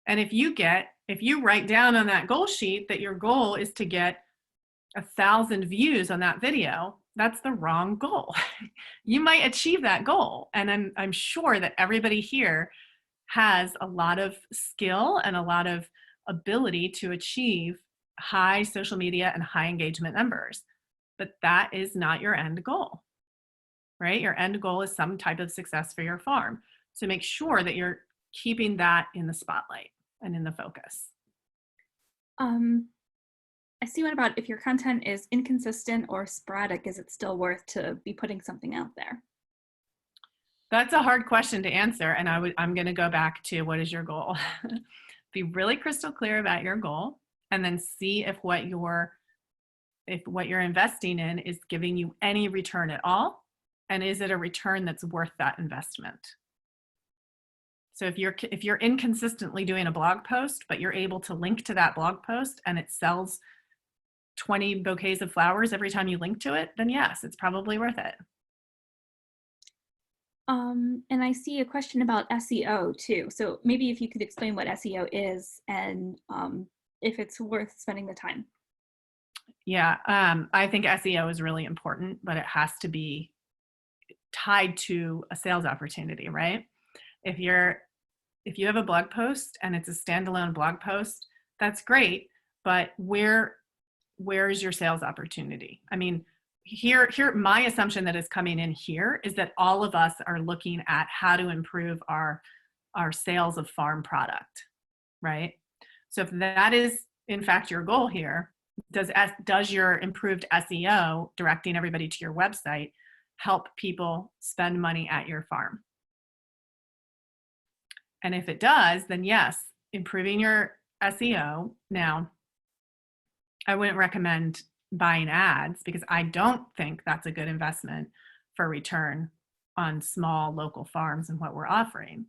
And if you write down on that goal sheet that your goal is to get 1,000 views on that video, that's the wrong goal. You might achieve that goal. And I'm sure that everybody here has a lot of skill and a lot of ability to achieve high social media and high engagement numbers. But that is not your end goal, right? Your end goal is some type of success for your farm. So make sure that you're keeping that in the spotlight and in the focus. I see one about if your content is inconsistent or sporadic, is it still worth to be putting something out there? That's a hard question to answer, and I'm going to go back to what is your goal? Be really crystal clear about your goal, and then see if what you're investing in is giving you any return at all, and is it a return that's worth that investment? So if you're inconsistently doing a blog post, but you're able to link to that blog post and it sells 20 bouquets of flowers every time you link to it, then yes, it's probably worth it. And I see a question about SEO too. So maybe if you could explain what SEO is and if it's worth spending the time. Yeah, I think SEO is really important, but it has to be tied to a sales opportunity, right? If you have a blog post and it's a standalone blog post, that's great, but where is your sales opportunity? I mean, here my assumption that is coming in here is that all of us are looking at how to improve our sales of farm product, right? So if that is in fact your goal here, does your improved SEO directing everybody to your website help people spend money at your farm? And if it does, then yes, improving your SEO. Now, I wouldn't recommend buying ads because I don't think that's a good investment for return on small local farms and what we're offering.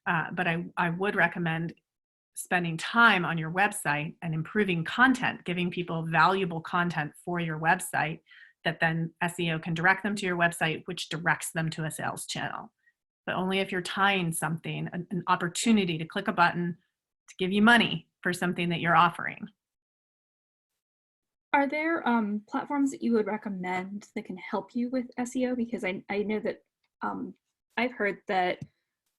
But I would recommend spending time on your website and improving content, giving people valuable content for your website that then SEO can direct them to your website, which directs them to a sales channel. But only if you're tying something, an opportunity to click a button to give you money for something that you're offering. Are there platforms that you would recommend that can help you with SEO? Because I know that I've heard that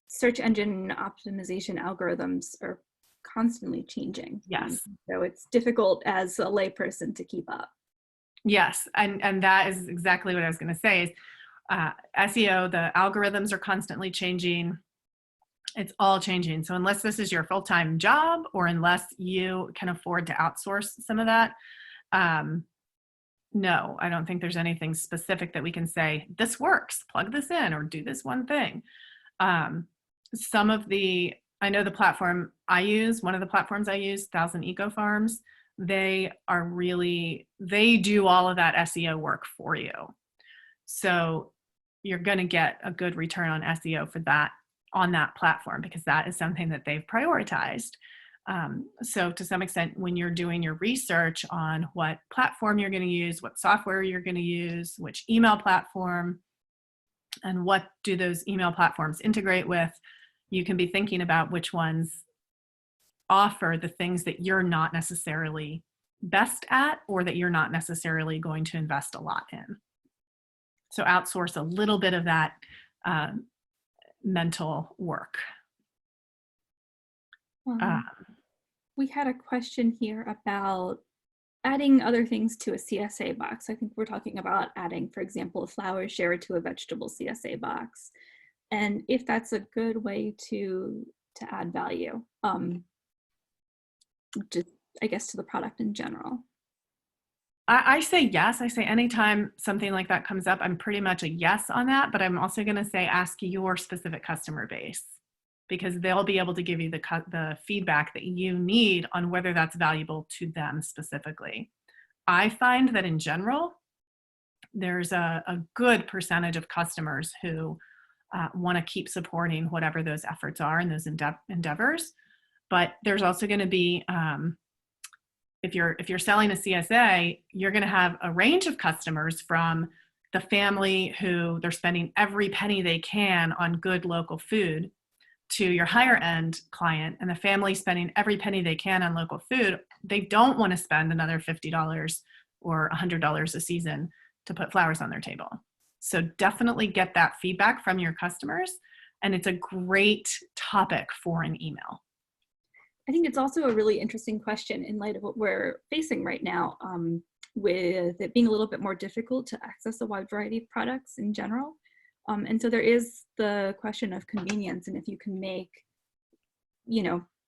search engine optimization algorithms are constantly changing. Yes. So it's difficult as a layperson to keep up. Yes, and that is exactly what I was going to say is SEO, the algorithms are constantly changing. It's all changing. So unless this is your full-time job or unless you can afford to outsource some of that, no, I don't think there's anything specific that we can say, this works, plug this in or do this one thing. Some of I know the platform I use, one of the platforms I use, 1000 Eco Farms, they do all of that SEO work for you. So you're going to get a good return on SEO for that on that platform because that is something that they've prioritized. So to some extent, when you're doing your research on what platform you're going to use, what software you're going to use, which email platform, and what do those email platforms integrate with, you can be thinking about which ones offer the things that you're not necessarily best at or that you're not necessarily going to invest a lot in. So outsource a little bit of that mental work. We had a question here about adding other things to a CSA box. I think we're talking about adding, for example, a flower share to a vegetable CSA box. And if that's a good way to add value, just, I guess, to the product in general. I say yes. I say anytime something like that comes up, I'm pretty much a yes on that, but I'm also going to say ask your specific customer base because they'll be able to give you the feedback that you need on whether that's valuable to them specifically. I find that in general, there's a good percentage of customers who want to keep supporting whatever those efforts are and those endeavors, but there's also going to be if you're selling a CSA, you're going to have a range of customers from the family who they're spending every penny they can on good local food to your higher end client and the family spending every penny they can on local food. They don't want to spend another $50 or $100 a season to put flowers on their table. So definitely get that feedback from your customers. And it's a great topic for an email. I think it's also a really interesting question in light of what we're facing right now, with it being a little bit more difficult to access a wide variety of products in general. And so there is the question of convenience, and if you can make,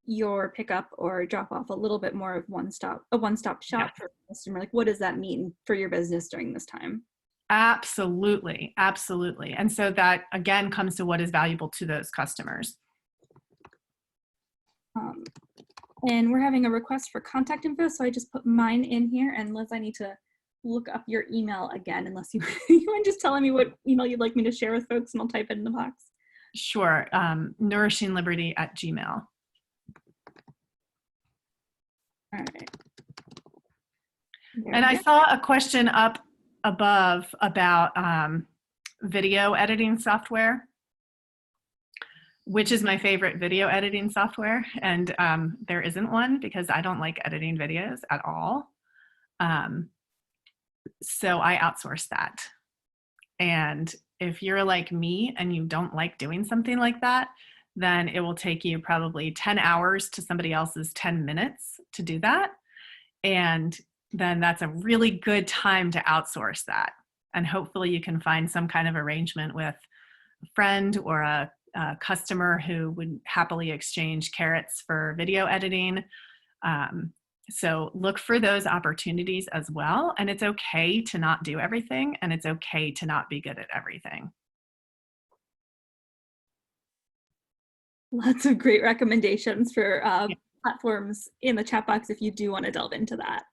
your pickup or drop off a little bit more of a one-stop shop for a customer, like what does that mean for your business during this time? Absolutely, absolutely. And so that again comes to what is valuable to those customers. And we're having a request for contact info, so I just put mine in here. And Liz, I need to look up your email again, unless you want just telling me what email you'd like me to share with folks, and I'll type it in the box. Sure, nourishingliberty@gmail. All right. And I saw a question up above about video editing software, which is my favorite video editing software. And there isn't one because I don't like editing videos at all. So I outsource that. And if you're like me and you don't like doing something like that, then it will take you probably 10 hours to somebody else's 10 minutes to do that. And then that's a really good time to outsource that. And hopefully you can find some kind of arrangement with a friend or a customer who would happily exchange carrots for video editing. So look for those opportunities as well. And it's okay to not do everything, and it's okay to not be good at everything. Lots of great recommendations for platforms in the chat box if you do want to delve into that.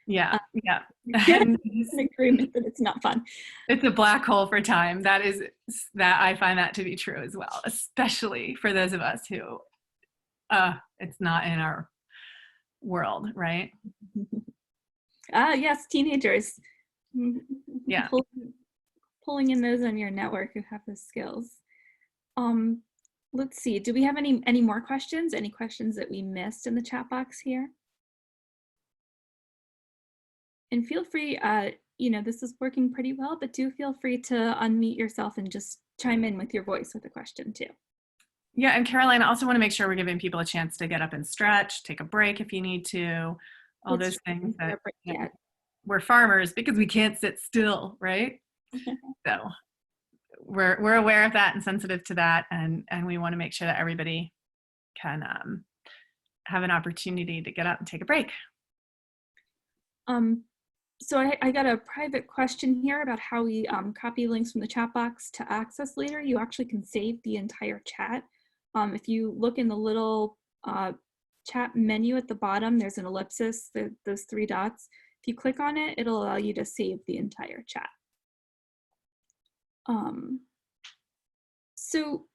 Yeah, yeah. An agreement that it's not fun. It's a black hole for time. That I find that to be true as well, especially for those of us who it's not in our world, right? Yes, teenagers. Yeah. Pulling in those on your network who have the skills. Let's see, do we have any more questions? Any questions that we missed in the chat box here? And feel free, this is working pretty well, but do feel free to unmute yourself and just chime in with your voice with a question too. Yeah, and Caroline, I also want to make sure we're giving people a chance to get up and stretch, take a break if you need to, all those things. we're farmers because we can't sit still, right? So we're aware of that and sensitive to that, and we want to make sure that everybody can have an opportunity to get up and take a break. So I got a private question here about how we copy links from the chat box to access later. You actually can save the entire chat. If you look in the little chat menu at the bottom, there's an ellipsis, those 3 dots. If you click on it, it'll allow you to save the entire chat. So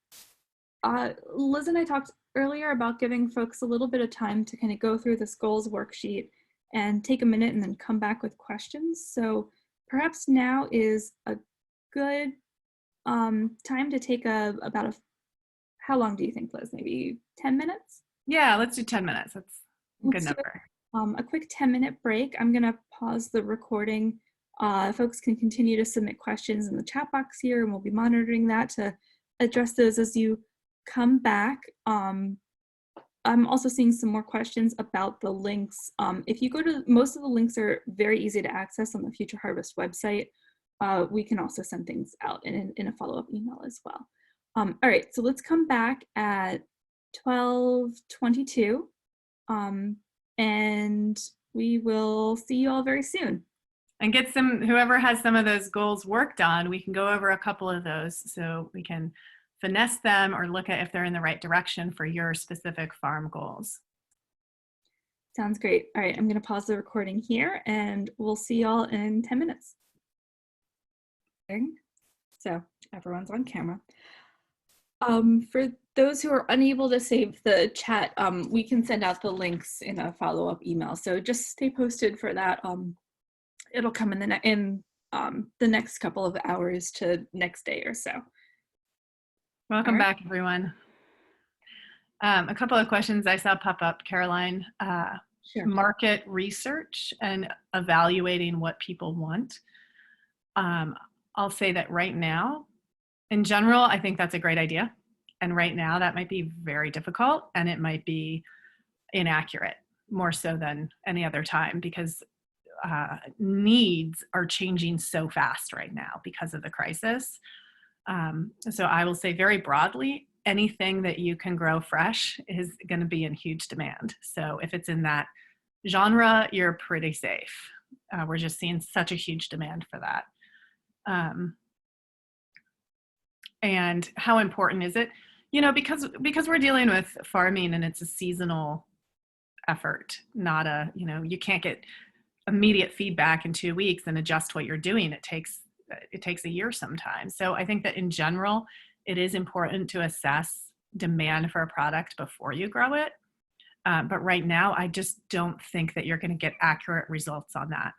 Liz and I talked earlier about giving folks a little bit of time to kind of go through this goals worksheet and take a minute and then come back with questions. So perhaps now is a good time to take about how long do you think, Liz? Maybe 10 minutes? Yeah, let's do 10 minutes. That's a good Let's number. A quick 10-minute break. I'm gonna pause the recording. Folks can continue to submit questions in the chat box here, and we'll be monitoring that to address those as you come back. I'm also seeing some more questions about the links. If you go to, most of the links are very easy to access on the Future Harvest website. We can also send things out in a follow-up email as well. All right, so let's come back at 12:22, and we will see you all very soon. And get whoever has some of those goals worked on, we can go over a couple of those so we can finesse them or look at if they're in the right direction for your specific farm goals. Sounds great. All right, I'm going to pause the recording here, and we'll see y'all in 10 minutes. So everyone's on camera. For those who are unable to save the chat, we can send out the links in a follow-up email. So just stay posted for that. It'll come in the next couple of hours to next day or so. Welcome back, everyone. A couple of questions I saw pop up, Caroline. Sure. Market research and evaluating what people want. I'll say that right now, in general, I think that's a great idea. And right now that might be very difficult and it might be inaccurate more so than any other time because needs are changing so fast right now because of the crisis. So I will say very broadly, anything that you can grow fresh is going to be in huge demand. So if it's in that genre, you're pretty safe. We're just seeing such a huge demand for that. And how important is it? You know, because we're dealing with farming and it's a seasonal effort, not a, you know, you can't get immediate feedback in 2 weeks and adjust what you're doing. It takes a year sometimes. So I think that in general, it is important to assess demand for a product before you grow it. But right now, I just don't think that you're going to get accurate results on that.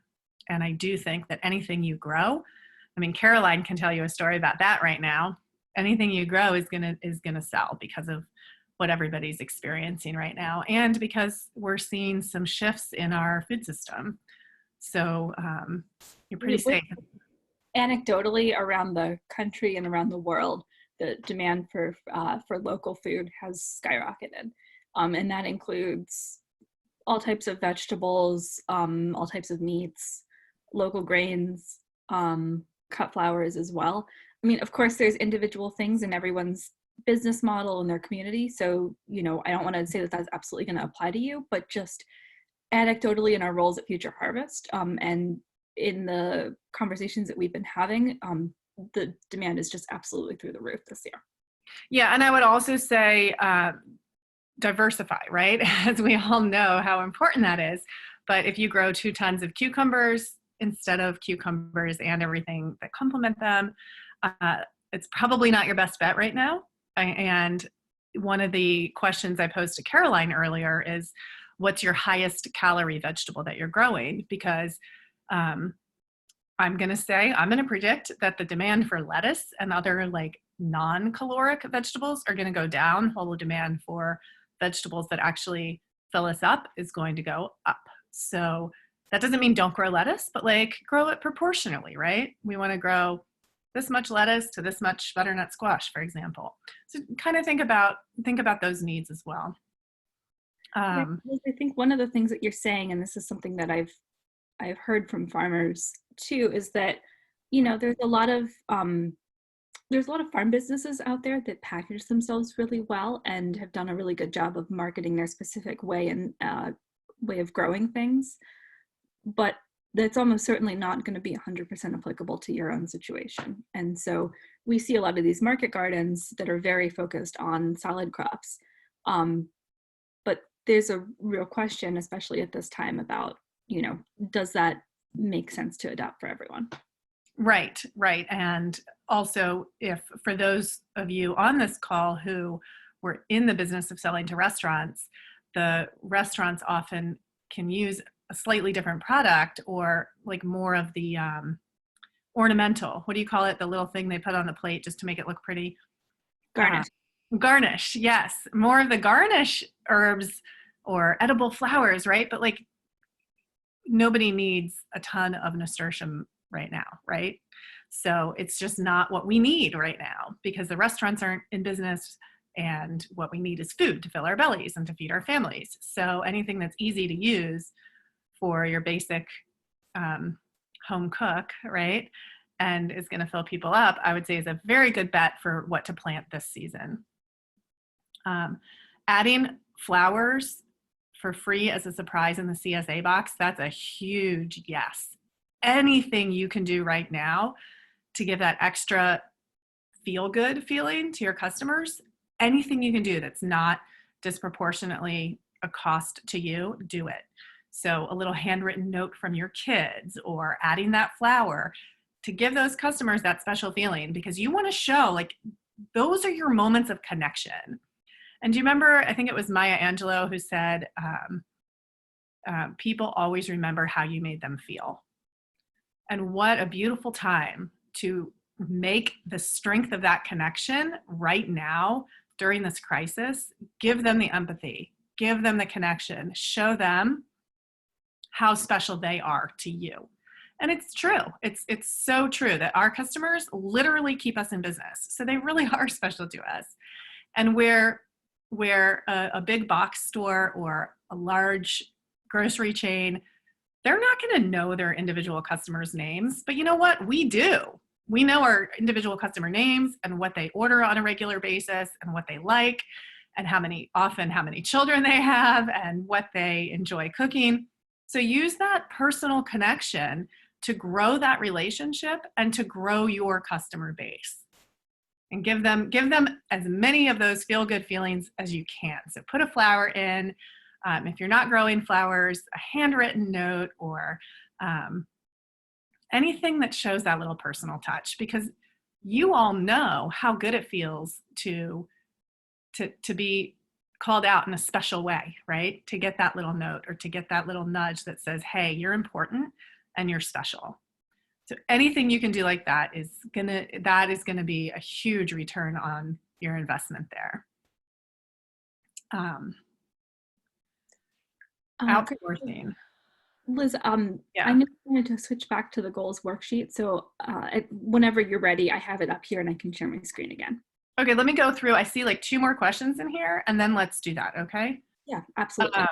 And I do think that anything you grow, I mean, Caroline can tell you a story about that right now. Anything you grow is gonna sell because of what everybody's experiencing right now, and because we're seeing some shifts in our food system. So you're pretty safe. Anecdotally, around the country and around the world, the demand for local food has skyrocketed, and that includes all types of vegetables, all types of meats, local grains, cut flowers as well. I mean, of course, there's individual things in everyone's business model and their community. So, you know, I don't want to say that that's absolutely going to apply to you, but just anecdotally in our roles at Future Harvest and in the conversations that we've been having, the demand is just absolutely through the roof this year. Yeah, and I would also say diversify, right? As we all know how important that is. But if you grow 2 tons of cucumbers instead of cucumbers and everything that complement them, it's probably not your best bet right now. And one of the questions I posed to Caroline earlier is, what's your highest calorie vegetable that you're growing? Because I'm going to predict that the demand for lettuce and other like non-caloric vegetables are going to go down, while the demand for vegetables that actually fill us up is going to go up. So that doesn't mean don't grow lettuce, but like grow it proportionally, right? We want to grow this much lettuce to this much butternut squash, for example. So kind of think about those needs as well. I think one of the things that you're saying, and this is something that I've I've heard from farmers too is that, there's a lot of farm businesses out there that package themselves really well and have done a really good job of marketing their specific way and way of growing things. But that's almost certainly not going to be 100% applicable to your own situation. And so we see a lot of these market gardens that are very focused on salad crops. But there's a real question, especially at this time, about, does that make sense to adopt for everyone? Right. And also, if for those of you on this call who were in the business of selling to restaurants, the restaurants often can use a slightly different product or like more of the ornamental, what do you call it? The little thing they put on the plate just to make it look pretty. Garnish. Garnish, yes. More of the garnish herbs or edible flowers, right? But like nobody needs a ton of nasturtium right now, right? So it's just not what we need right now because the restaurants aren't in business and what we need is food to fill our bellies and to feed our families. So anything that's easy to use for your basic home cook, right? And is going to fill people up, I would say is a very good bet for what to plant this season. Adding flowers for free as a surprise in the CSA box, that's a huge yes. Anything you can do right now to give that extra feel-good feeling to your customers, anything you can do that's not disproportionately a cost to you, do it. So a little handwritten note from your kids or adding that flower to give those customers that special feeling because you want to show like those are your moments of connection. And do you remember, I think it was Maya Angelou who said, people always remember how you made them feel. And what a beautiful time to make the strength of that connection right now during this crisis. Give them the empathy, give them the connection, show them how special they are to you. And it's true. It's so true that our customers literally keep us in business. So they really are special to us. And where a big box store or a large grocery chain, they're not going to know their individual customers' names. But you know what? We do. We know our individual customer names and what they order on a regular basis and what they like and how many children they have and what they enjoy cooking. So use that personal connection to grow that relationship and to grow your customer base. And give them as many of those feel-good feelings as you can. So put a flower in. If you're not growing flowers, a handwritten note or anything that shows that little personal touch, because you all know how good it feels to be called out in a special way, right? To get that little note or to get that little nudge that says, hey, you're important and you're special. So anything you can do like that is gonna be a huge return on your investment there. Outsourcing. Liz, Yeah. I know I wanted to switch back to the goals worksheet. So whenever you're ready, I have it up here and I can share my screen again. Okay, let me go through. I see like 2 more questions in here and then let's do that, okay? Yeah, absolutely.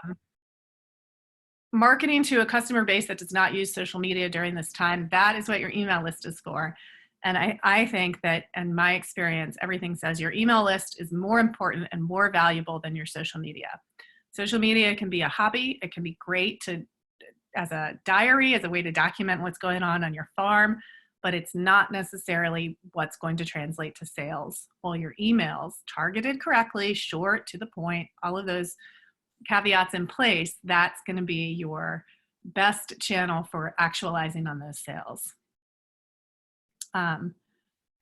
Marketing to a customer base that does not use social media during this time, that is what your email list is for. And I think that, in my experience, everything says your email list is more important and more valuable than your social media. Social media can be a hobby. It can be great as a diary, as a way to document what's going on your farm, but it's not necessarily what's going to translate to sales. Well, your emails, targeted correctly, short, to the point, all of those caveats in place, that's going to be your best channel for actualizing on those sales. And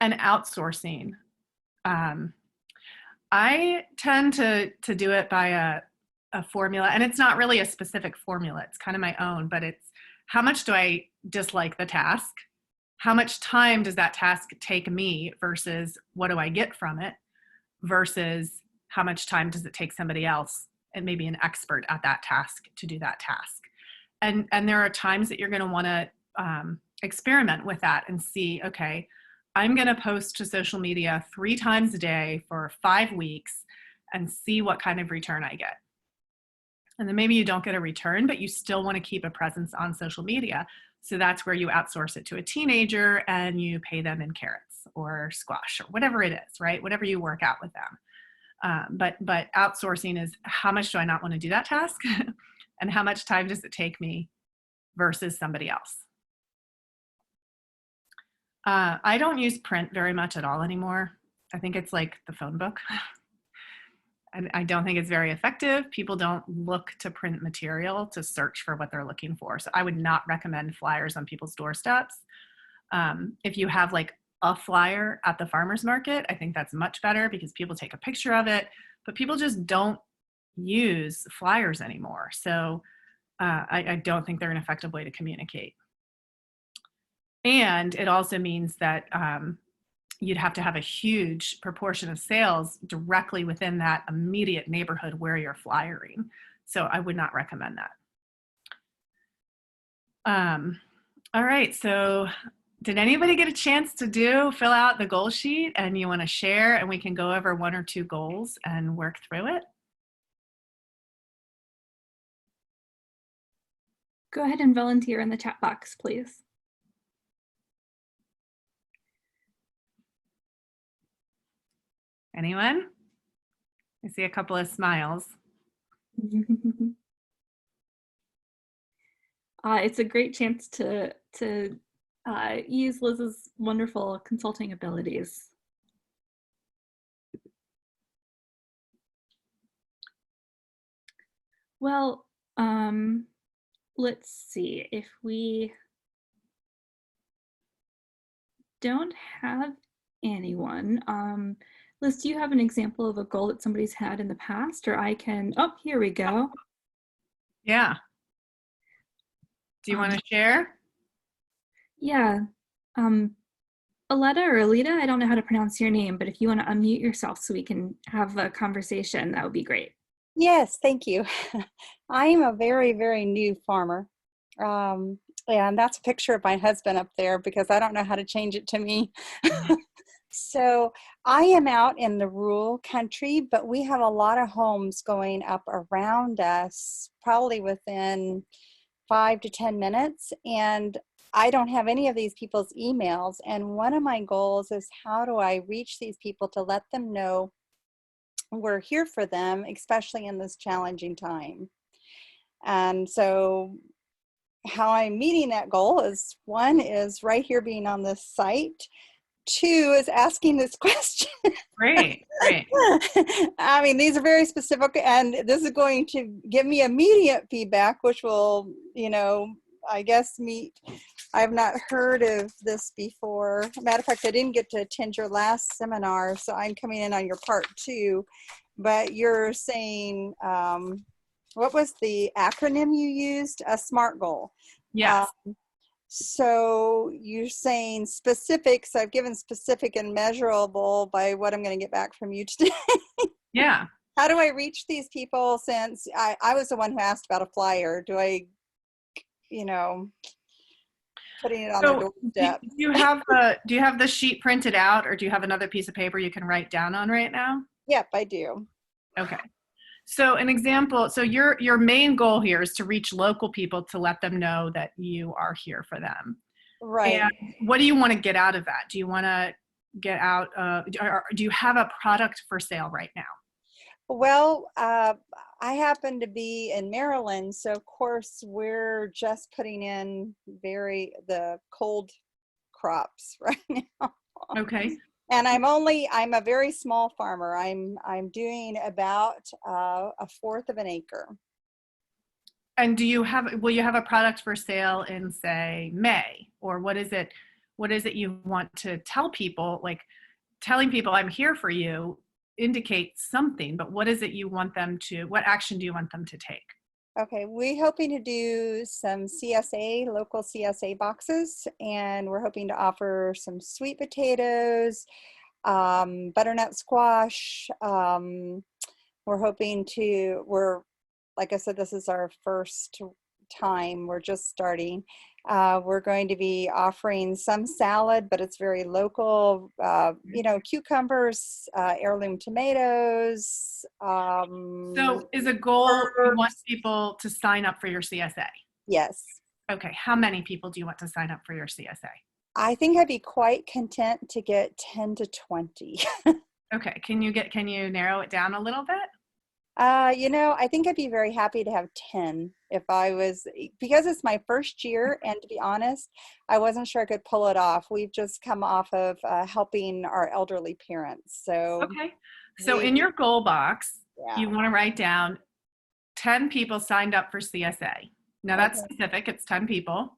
outsourcing. I tend to do it by a formula, and it's not really a specific formula. It's kind of my own, but it's how much do I dislike the task? How much time does that task take me versus what do I get from it versus how much time does it take somebody else and maybe an expert at that task to do that task. And there are times that you're going to want to experiment with that and see, okay, I'm going to post to social media 3 times a day for 5 weeks and see what kind of return I get. And then maybe you don't get a return, but you still want to keep a presence on social media. So that's where you outsource it to a teenager and you pay them in carrots or squash or whatever it is, right? Whatever you work out with them. But outsourcing is, how much do I not want to do that task? And how much time does it take me versus somebody else? I don't use print very much at all anymore. I think it's like the phone book. I don't think it's very effective. People don't look to print material to search for what they're looking for. So I would not recommend flyers on people's doorsteps. If you have like a flyer at the farmer's market, I think that's much better because people take a picture of it, but people just don't use flyers anymore. So I don't think they're an effective way to communicate. And it also means that you'd have to have a huge proportion of sales directly within that immediate neighborhood where you're flyering. So I would not recommend that. All right, so did anybody get a chance to fill out the goal sheet and you want to share, and we can go over 1 or 2 goals and work through it? Go ahead and volunteer in the chat box, please. Anyone? I see a couple of smiles. It's a great chance to use Liz's wonderful consulting abilities. Well, let's see. If we don't have anyone, Liz, do you have an example of a goal that somebody's had in the past, or I can, oh, here we go. Yeah. Do you want to share? Yeah. Aletta or Alita, I don't know how to pronounce your name, but if you want to unmute yourself so we can have a conversation, that would be great. Yes, thank you. I am a very, very new farmer. And that's a picture of my husband up there because I don't know how to change it to me. So I am out in the rural country, but we have a lot of homes going up around us, probably within 5 to 10 minutes. And I don't have any of these people's emails. And one of my goals is, how do I reach these people to let them know we're here for them, especially in this challenging time? And so how I'm meeting that goal is, 1 is right here being on this site. 2 is asking this question. Great, great. I mean, these are very specific, and this is going to give me immediate feedback, which will, I guess I've not heard of this before. Matter of fact, I didn't get to attend your last seminar, so I'm coming in on your part 2. But you're saying, what was the acronym you used? A SMART goal. Yes. So you're saying specific, so I've given specific and measurable by what I'm going to get back from you today. Yeah. How do I reach these people, since I was the one who asked about a flyer? Do I, putting it on the doorstep? Do you have the sheet printed out, or do you have another piece of paper you can write down on right now? Yep, I do. Okay. So an example, so your main goal here is to reach local people to let them know that you are here for them. Right. And what do you want to get out of that? Do you want to get out, do you have a product for sale right now? Well, I happen to be in Maryland, so of course we're just putting in the cold crops right now. Okay. And I'm a very small farmer. I'm doing about 1/4 of an acre. And will you have a product for sale in, say, May? Or what is it you want to tell people? Like, telling people I'm here for you indicates something, but what is it you want them to, what action do you want them to take? Okay, we're hoping to do some local CSA boxes, and we're hoping to offer some sweet potatoes, butternut squash. Like I said, this is our first time. We're just starting. We're going to be offering some salad, but it's very local, you know, cucumbers, heirloom tomatoes. So is a goal you want herbs. people to sign up for your CSA? Yes. Okay, how many people do you want to sign up for your CSA? I think I'd be quite content to get 10 to 20. Okay, can you narrow it down a little bit? You know, I think I'd be very happy to have 10 if I was, because it's my first year, and to be honest, I wasn't sure I could pull it off. We've just come off of helping our elderly parents. So, Okay, so in your goal box, yeah. you want to write down 10 people signed up for CSA. Now that's specific, it's 10 people.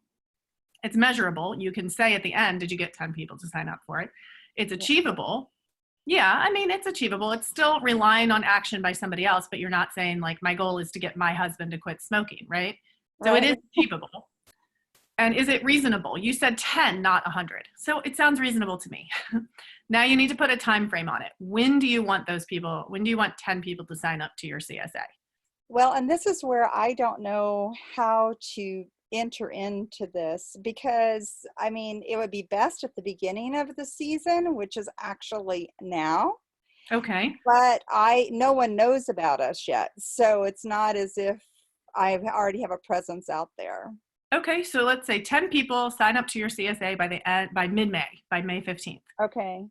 It's measurable. You can say at the end, did you get 10 people to sign up for it? It's achievable. Yeah, I mean, it's achievable. It's still relying on action by somebody else, but you're not saying like, my goal is to get my husband to quit smoking, right? So it is achievable. And is it reasonable? You said 10, not 100. So it sounds reasonable to me. Now you need to put a time frame on it. When do you want those people, when do you want 10 people to sign up to your CSA? Well, and this is where I don't know how to enter into this, because I mean, it would be best at the beginning of the season, which is actually now. Okay. But no one knows about us yet. So it's not as if I already have a presence out there. Okay, so let's say 10 people sign up to your CSA by mid-May, by May 15th. Okay.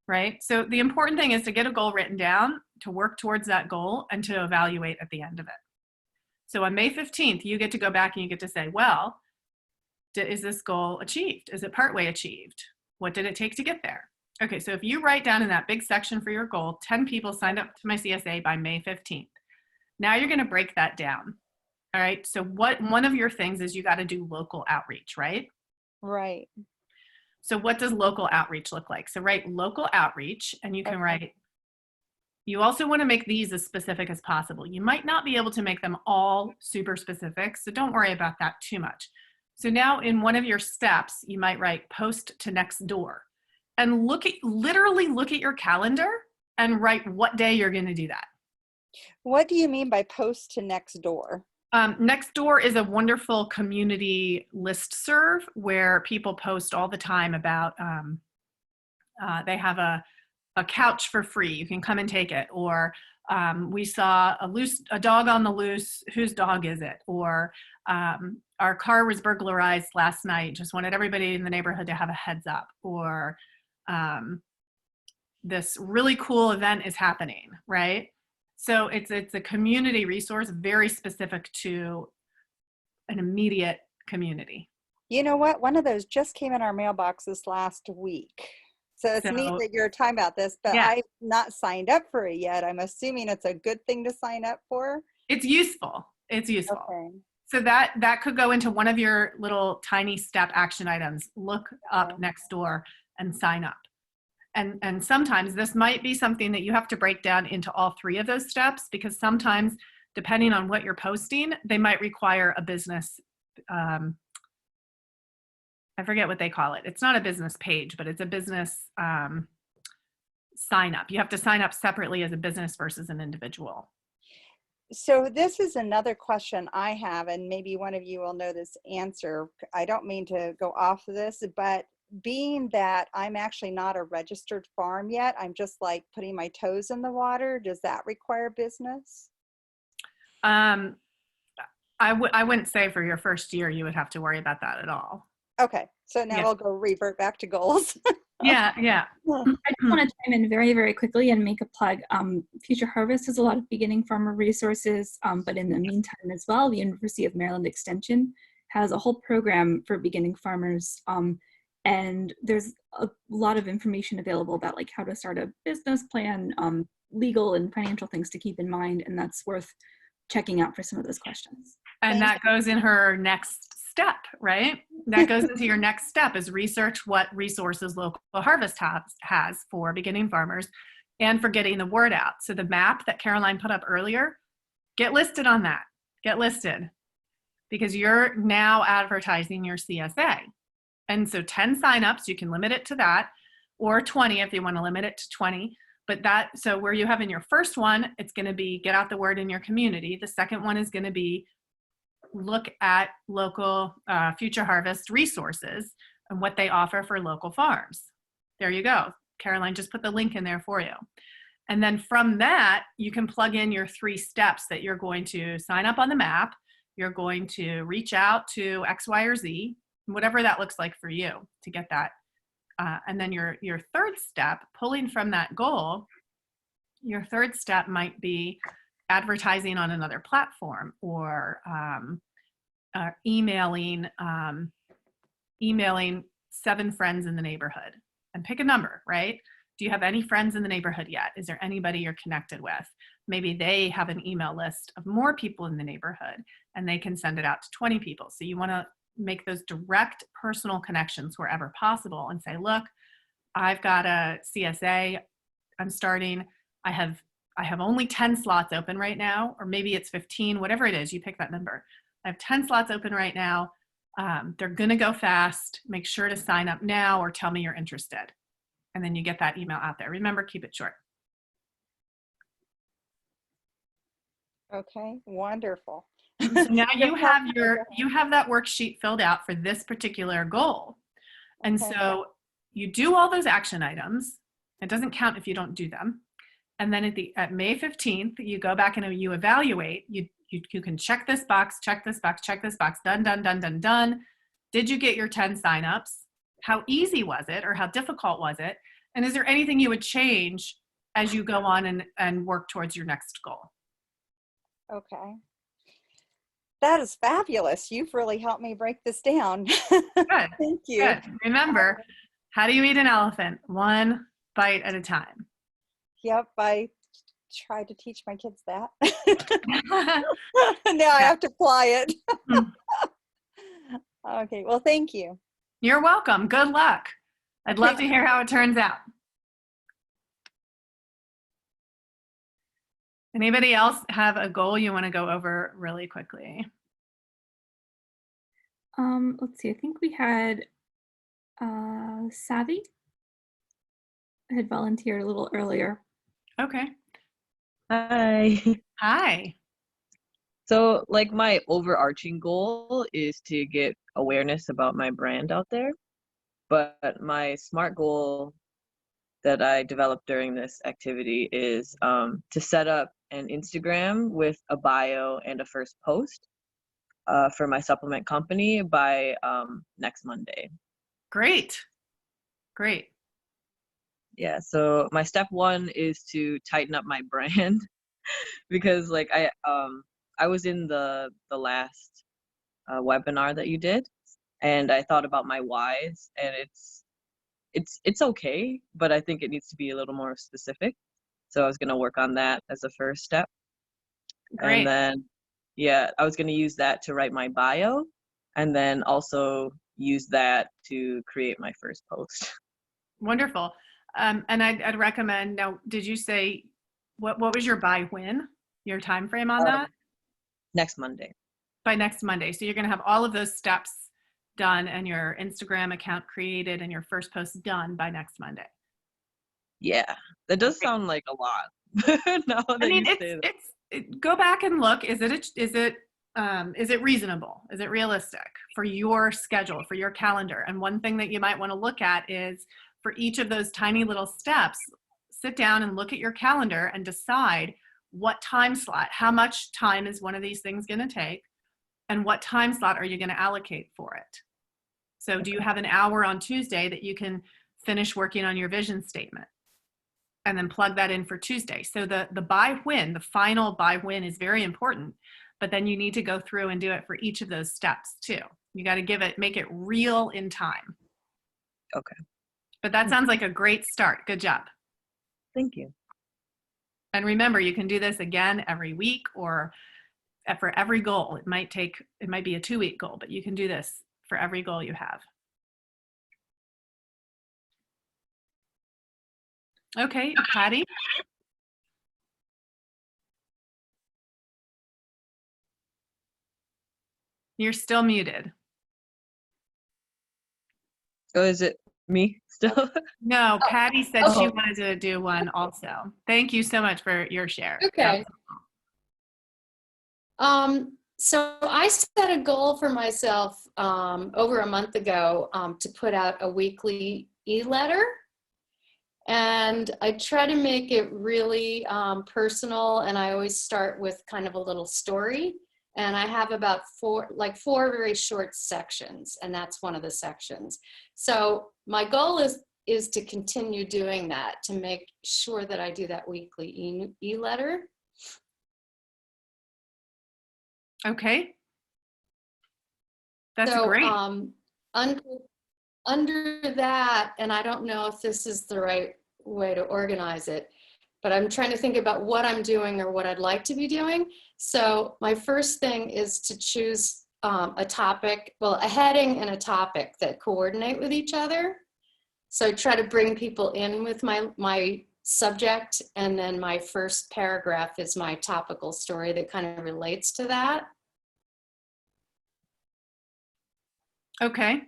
Right? So the important thing is to get a goal written down, to work towards that goal, and to evaluate at the end of it. So on May 15th, you get to go back and you get to say, well, is this goal achieved? Is it partway achieved? What did it take to get there? Okay, so if you write down in that big section for your goal, 10 people signed up to my CSA by May 15th. Now you're gonna break that down. All right, so one of your things is you gotta do local outreach, right? Right. So what does local outreach look like? So write local outreach, and you can write, you also want to make these as specific as possible. You might not be able to make them all super specific, so don't worry about that too much. So now in one of your steps, you might write post to next door, and literally look at your calendar and write what day you're going to do that. What do you mean by post to next door? Nextdoor is a wonderful community listserv where people post all the time about, they have a couch for free, you can come and take it, or we saw a dog on the loose, whose dog is it? Or our car was burglarized last night, just wanted everybody in the neighborhood to have a heads up, or this really cool event is happening, right? So it's a community resource very specific to an immediate community. You know what? One of those just came in our mailboxes last week. So it's neat that you're talking about this, but yeah. I've not signed up for it yet. I'm assuming it's a good thing to sign up for. It's useful. It's useful. Okay. So that could go into one of your little tiny step action items. Look up Nextdoor and sign up. And sometimes this might be something that you have to break down into all three of those steps, because sometimes, depending on what you're posting, they might require a business, I forget what they call it. It's not a business page, but it's a business sign up. You have to sign up separately as a business versus an individual. So this is another question I have, and maybe one of you will know this answer. I don't mean to go off of this, but being that I'm actually not a registered farm yet, I'm just like putting my toes in the water. Does that require business? I wouldn't say for your first year you would have to worry about that at all. Okay, so now we'll go revert back to goals. Yeah. I just want to chime in very, very quickly and make a plug. Future Harvest has a lot of beginning farmer resources, but in the meantime as well, the University of Maryland Extension has a whole program for beginning farmers. And there's a lot of information available about like how to start a business plan, legal and financial things to keep in mind. And that's worth checking out for some of those questions. And that goes in her next step, right? That goes into your next step, is research what resources Local Harvest has for beginning farmers and for getting the word out. So the map that Caroline put up earlier, get listed on that. Get listed, because you're now advertising your CSA. And so 10 signups, you can limit it to that, or 20 if you want to limit it to 20. But so where you have in your first one, it's going to be get out the word in your community. The second one is going to be look at local Future Harvest resources and what they offer for local farms. There you go. Caroline just put the link in there for you. And then from that, you can plug in your 3 steps that you're going to sign up on the map. You're going to reach out to X, Y, or Z, whatever that looks like for you to get that. And then your 3rd step, pulling from that goal, your 3rd step might be advertising on another platform, or emailing 7 friends in the neighborhood, and pick a number, right? Do you have any friends in the neighborhood yet? Is there anybody you're connected with? Maybe they have an email list of more people in the neighborhood and they can send it out to 20 people. So you want to make those direct personal connections wherever possible and say, look, I've got a CSA, I'm starting, I have only 10 slots open right now, or maybe it's 15, whatever it is, you pick that number. I have 10 slots open right now. They're gonna go fast. Make sure to sign up now or tell me you're interested. And then you get that email out there. Remember, keep it short. Okay, wonderful. So now you have that worksheet filled out for this particular goal. And Okay. so you do all those action items. It doesn't count if you don't do them. And then at May 15th, you go back and you evaluate. You can check this box, check this box, check this box, done, done, done, done, done. Did you get your 10 signups? How easy was it, or how difficult was it? And is there anything you would change as you go on and work towards your next goal? Okay. That is fabulous. You've really helped me break this down. Good. Thank you. Good. Remember, how do you eat an elephant? 1 bite at a time. Yep, I tried to teach my kids that. Now I have to apply it. Okay, well, thank you. You're welcome. Good luck. I'd love to hear how it turns out. Anybody else have a goal you want to go over really quickly? Let's see, I think we had Savvy had volunteered a little earlier. Okay. Hi. Hi. So like my overarching goal is to get awareness about my brand out there. But my SMART goal that I developed during this activity is to set up an Instagram with a bio and a first post for my supplement company by next Monday. Great. Yeah, so my step 1 is to tighten up my brand because like I was in the last webinar that you did, and I thought about my whys, and it's okay, but I think it needs to be a little more specific. So I was going to work on that as a first step. Great. And then, yeah, I was going to use that to write my bio, and then also use that to create my first post. Wonderful. And I'd recommend, now, did you say, what was your by when? Your time frame on that? Next Monday. By next Monday. So you're going to have all of those steps done and your Instagram account created and your first post done by next Monday. Yeah, that does sound like a lot. Now that you say that. Go back and look. Is it reasonable? Is it realistic for your schedule, for your calendar? And one thing that you might want to look at is for each of those tiny little steps, sit down and look at your calendar and decide what time slot, how much time is one of these things going to take, and what time slot are you going to allocate for it? So do you have an hour on Tuesday that you can finish working on your vision statement and then plug that in for Tuesday? So the by when, the final by when is very important, but then you need to go through and do it for each of those steps too. You got to make it real in time. Okay. But that sounds like a great start. Good job. Thank you. And remember, you can do this again every week or for every goal. It might be a 2-week goal, but you can do this for every goal you have. Okay, Patty. You're still muted. Oh, is it me still? No, Patty said she wanted to do one also. Thank you so much for your share. Okay. So I set a goal for myself over a month ago to put out a weekly e-letter. And I try to make it really personal, and I always start with kind of a little story. And I have about four very short sections, and that's one of the sections. So my goal is to continue doing that, to make sure that I do that weekly e-letter. Okay. That's So, great. Under that, and I don't know if this is the right way to organize it, but I'm trying to think about what I'm doing or what I'd like to be doing. So my first thing is to choose a topic, well, a heading and a topic that coordinate with each other. So I try to bring people in with my subject, and then my first paragraph is my topical story that kind of relates to that. Okay.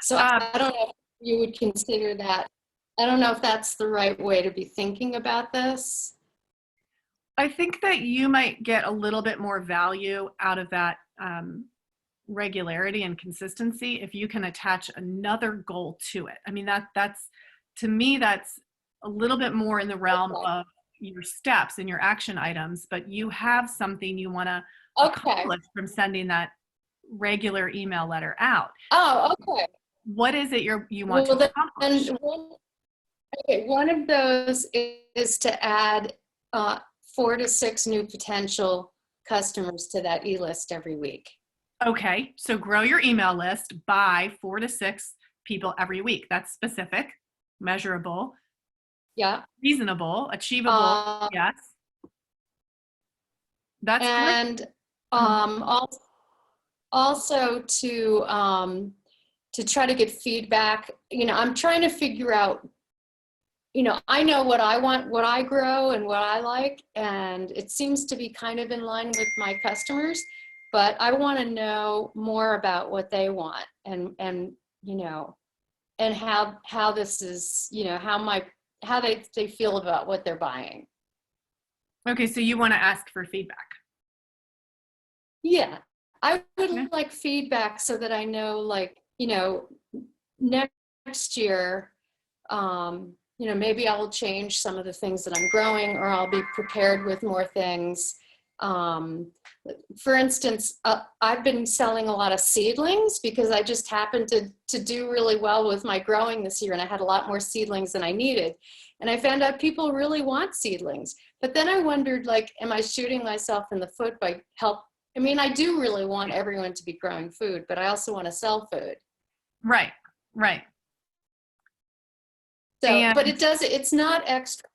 So I don't know if you would consider that. I don't know if that's the right way to be thinking about this. I think that you might get a little bit more value out of that regularity and consistency if you can attach another goal to it. I mean, that's to me, that's a little bit more in the realm of your steps and your action items, but you have something you want to accomplish from sending that regular email letter out. Oh, okay. What is it you want to accomplish? One of those is to add 4 to 6 new potential customers to that e-list every week. Okay, so grow your email list by 4 to 6 people every week. That's specific, measurable, yeah, reasonable, achievable. Yes, that's and also to try to get feedback. You know, I'm trying to figure out. You know, I know what I want, what I grow, and what I like, and it seems to be kind of in line with my customers. But I want to know more about what they want, and you know, and how this is, you know, how they feel about what they're buying. Okay, so you want to ask for feedback. Yeah, I would like feedback so that I know, like, you know, next year, you know, maybe I will change some of the things that I'm growing, or I'll be prepared with more things. For instance, I've been selling a lot of seedlings because I just happened to do really well with my growing this year, and I had a lot more seedlings than I needed. And I found out people really want seedlings. But then I wondered, like, am I shooting myself in the foot by I mean, I do really want everyone to be growing food, but I also want to sell food. Right, right. So, but it's not extra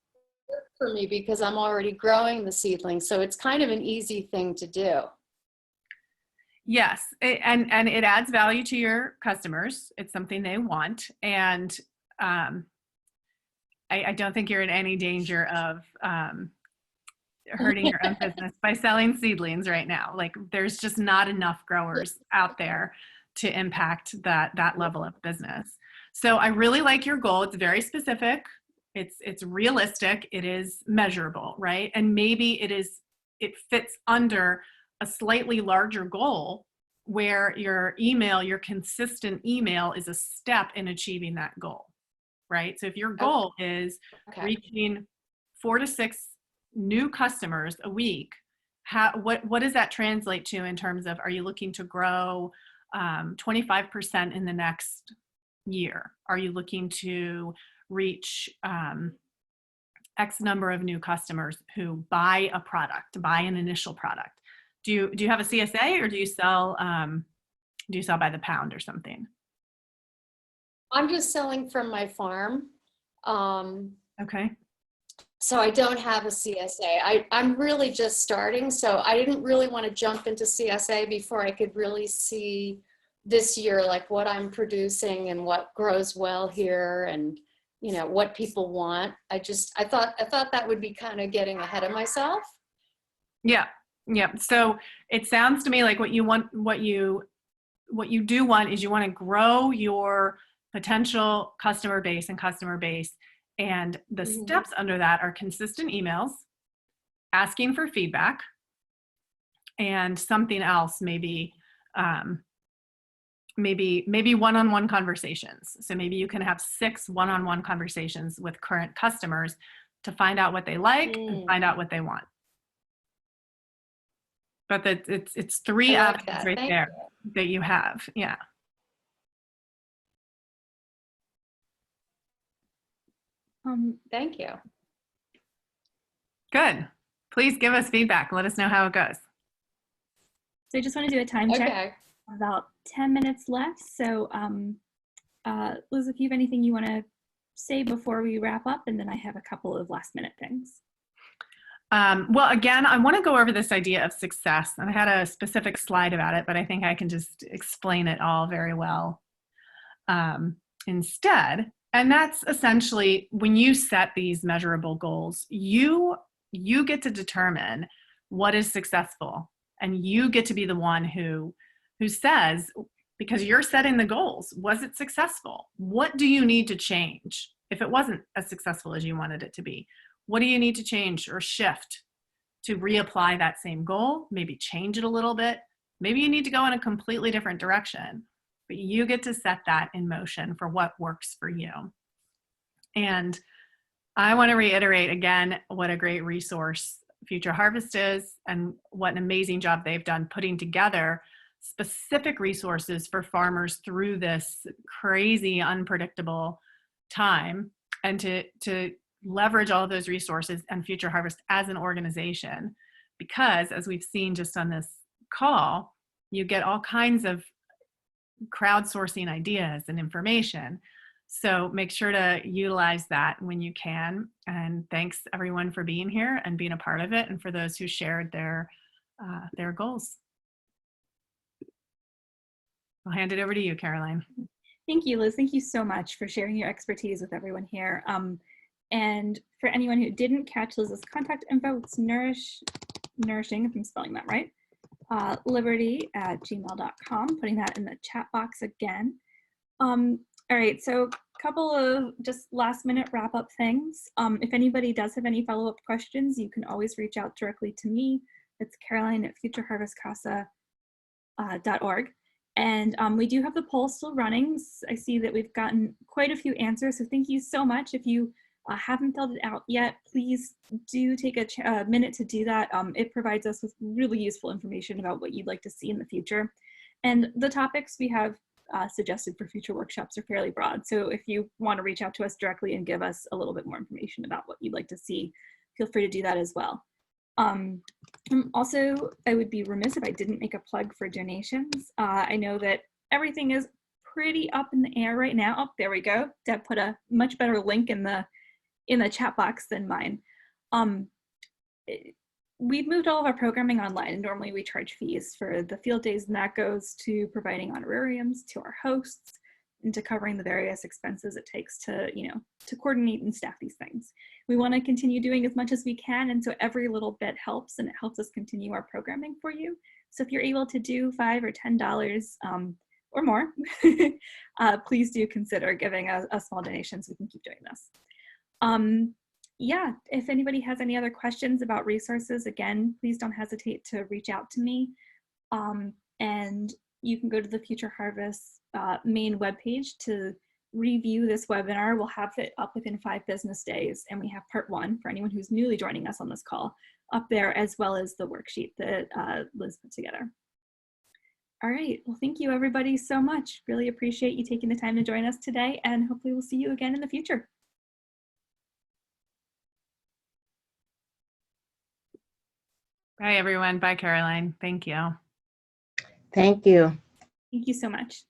work for me because I'm already growing the seedlings. So it's kind of an easy thing to do. Yes, and it adds value to your customers. It's something they want. And I don't think you're in any danger of hurting your own business by selling seedlings right now. Like, there's just not enough growers out there to impact that level of business. So I really like your goal. It's very specific. It's realistic. It is measurable, right? And maybe it fits under a slightly larger goal where your consistent email is a step in achieving that goal, right? So if your goal is reaching 4 to 6 new customers a week, what does that translate to in terms of, are you looking to grow 25% in the next year? Are you looking to reach X number of new customers who buy an initial product? Do you have a CSA, or do you sell by the pound or something? I'm just selling from my farm. Okay. So I don't have a CSA. I'm really just starting. So I didn't really want to jump into CSA before I could really see this year, like, what I'm producing and what grows well here, and, you know, what people want. I thought that would be kind of getting ahead of myself. Yeah. Yeah. So it sounds to me like what you do want is you want to grow your potential customer base. And the steps under that are consistent emails, asking for feedback, and something else, maybe one-on-one conversations. So maybe you can have 6 one-on-one conversations with current customers to find out what they like and find out what they want. But it's 3 I like avenues that. right Thank there that you have. Yeah. Thank you. Good. Please give us feedback. Let us know how it goes. So I just want to do a time check. Okay. About 10 minutes left. So Liz, if you have anything you want to say before we wrap up, and then I have a couple of last minute things. Well, again, I want to go over this idea of success, and I had a specific slide about it, but I think I can just explain it all very well instead. And that's essentially when you set these measurable goals, you get to determine what is successful, and you get to be the one who says, because you're setting the goals, was it successful? What do you need to change if it wasn't as successful as you wanted it to be? What do you need to change or shift to reapply that same goal? Maybe change it a little bit. Maybe you need to go in a completely different direction, but you get to set that in motion for what works for you. And I want to reiterate again what a great resource Future Harvest is, and what an amazing job they've done putting together specific resources for farmers through this crazy, unpredictable time, and to leverage all of those resources and Future Harvest as an organization, because as we've seen just on this call, you get all kinds of crowdsourcing ideas and information. So make sure to utilize that when you can. And thanks everyone for being here and being a part of it, and for those who shared their goals. I'll hand it over to you, Caroline. Thank you, Liz. Thank you so much for sharing your expertise with everyone here. And for anyone who didn't catch Liz's contact info, it's nourishing, if I'm spelling that right, liberty@gmail.com, putting that in the chat box again. All right, so a couple of just last minute wrap up things. If anybody does have any follow-up questions, you can always reach out directly to me. It's caroline@futureharvestcasa.org. And we do have the poll still running. I see that we've gotten quite a few answers, so thank you so much. If you haven't filled it out yet, please do take a minute to do that. It provides us with really useful information about what you'd like to see in the future. And the topics we have suggested for future workshops are fairly broad. So if you want to reach out to us directly and give us a little bit more information about what you'd like to see, feel free to do that as well. Also, I would be remiss if I didn't make a plug for donations. I know that everything is pretty up in the air right now. Oh, there we go. Deb put a much better link in the chat box than mine. We've moved all of our programming online. Normally we charge fees for the field days, and that goes to providing honorariums to our hosts and to covering the various expenses it takes to, to coordinate and staff these things. We want to continue doing as much as we can, and so every little bit helps, and it helps us continue our programming for you. So if you're able to do $5 or $10 or more, please do consider giving a small donation so we can keep doing this. Yeah, if anybody has any other questions about resources, again, please don't hesitate to reach out to me. And you can go to the Future Harvest main webpage to review this webinar. We'll have it up within 5 business days, and we have part 1 for anyone who's newly joining us on this call up there, as well as the worksheet that Liz put together. All right, well, thank you everybody so much. Really appreciate you taking the time to join us today, and hopefully we'll see you again in the future. Bye, everyone. Bye, Caroline. Thank you. Thank you. Thank you so much.